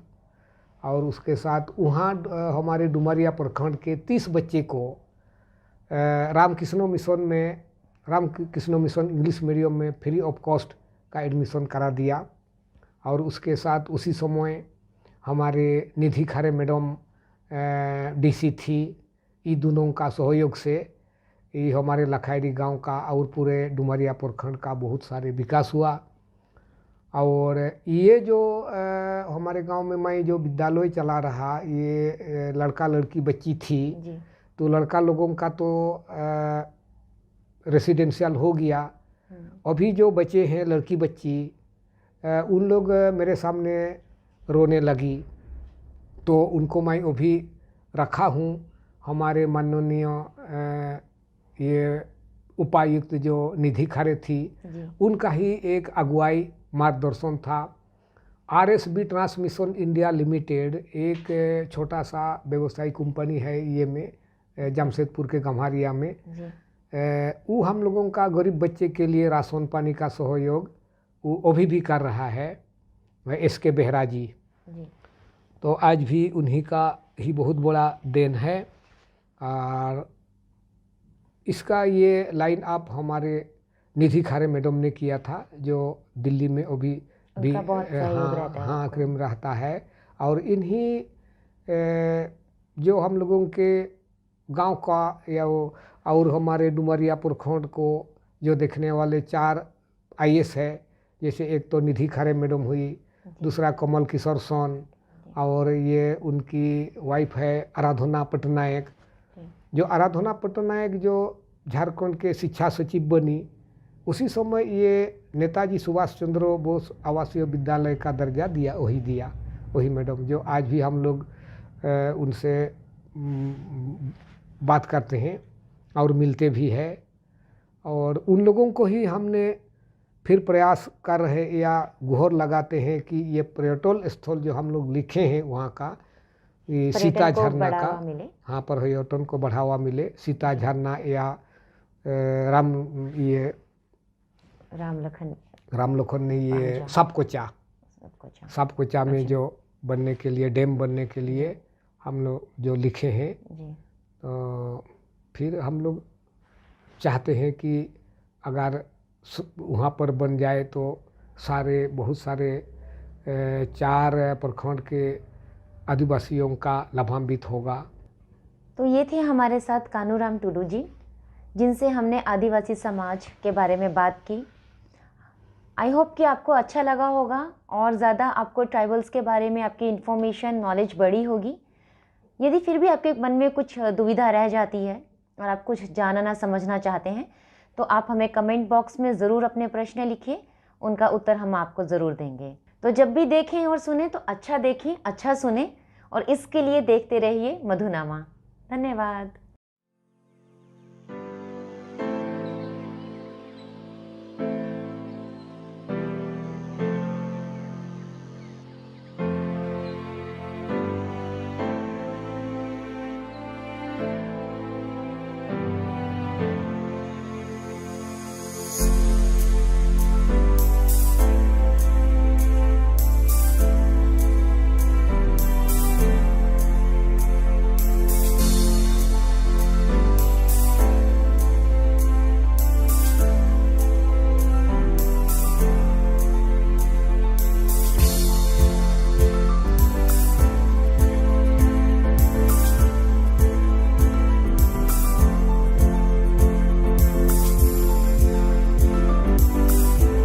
[SPEAKER 2] और उसके साथ वहाँ हमारे डुमरिया प्रखंड के 30 बच्चे को रामकृष्ण मिशन इंग्लिश मीडियम में फ्री ऑफ कॉस्ट का एडमिशन करा दिया। और उसके साथ उसी समय हमारे निधि खारे मैडम डीसी थी। ये दोनों का सहयोग से ये हमारे लखायरी गांव का और पूरे डुमरिया प्रखंड का बहुत सारे विकास हुआ। और ये जो हमारे गांव में मैं जो विद्यालय चला रहा, ये लड़का लड़की बच्ची थी
[SPEAKER 1] जी।
[SPEAKER 2] तो लड़का लोगों का तो रेसिडेंशियल हो गया। अभी जो बच्चे हैं लड़की बच्ची, उन लोग मेरे सामने रोने लगी, तो उनको मैं अभी रखा हूँ। हमारे माननीय ये उपायुक्त जो निधि खारे थी, उनका ही एक अगुवाई मार्गदर्शन था। RSB ट्रांसमिशन इंडिया लिमिटेड एक छोटा सा व्यवसायिक कंपनी है ये में जमशेदपुर के गम्हारिया में। वो हम लोगों का गरीब बच्चे के लिए राशन पानी का सहयोग वो अभी भी कर रहा है, SK बेहरा जी। तो आज भी उन्हीं का ही बहुत बड़ा देन है। और इसका ये लाइन अप हमारे निधि खारे मैडम ने किया था, जो दिल्ली में अभी भी हाँ क्रम रहता है। और इन्हीं जो हम लोगों के गांव का या वो और हमारे डुमरिया प्रखंड को जो देखने वाले 4 IAS है, जैसे एक तो निधि खारे मैडम हुई, दूसरा कमल किशोर सोन, और ये उनकी वाइफ है आराधना पटनायक। जो आराधना पटनायक जो झारखंड के शिक्षा सचिव बनी, उसी समय ये नेताजी सुभाष चंद्र बोस आवासीय विद्यालय का दर्जा दिया वही मैडम, जो आज भी हम लोग उनसे बात करते हैं और मिलते भी हैं। और उन लोगों को ही हमने फिर प्रयास कर रहे या गुहार लगाते हैं कि ये पर्यटन स्थल जो हम लोग लिखे हैं वहाँ का, ये सीता झरना का, हाँ पर्यटन को बढ़ावा मिले। सीता झरना या राम लखन ने ये सापकोचा में जो बनने के लिए, डैम बनने के लिए हम लोग जो लिखे हैं, तो फिर हम लोग चाहते हैं कि अगर वहाँ पर बन जाए तो बहुत सारे 4 प्रखंड के आदिवासियों का लाभान्वित होगा।
[SPEAKER 1] तो ये थे हमारे साथ कानूराम टुडू जी, जिनसे हमने आदिवासी समाज के बारे में बात की। आई होप कि आपको अच्छा लगा होगा और ज़्यादा आपको ट्राइबल्स के बारे में आपकी इन्फॉर्मेशन नॉलेज बढ़ी होगी। यदि फिर भी आपके मन में कुछ दुविधा रह जाती है और आप कुछ जानना समझना चाहते हैं, तो आप हमें कमेंट बॉक्स में ज़रूर अपने प्रश्न लिखिए, उनका उत्तर हम आपको ज़रूर देंगे। तो जब भी देखें और सुने तो अच्छा देखें, अच्छा सुने, और इसके लिए देखते रहिए मधुनामा। धन्यवाद।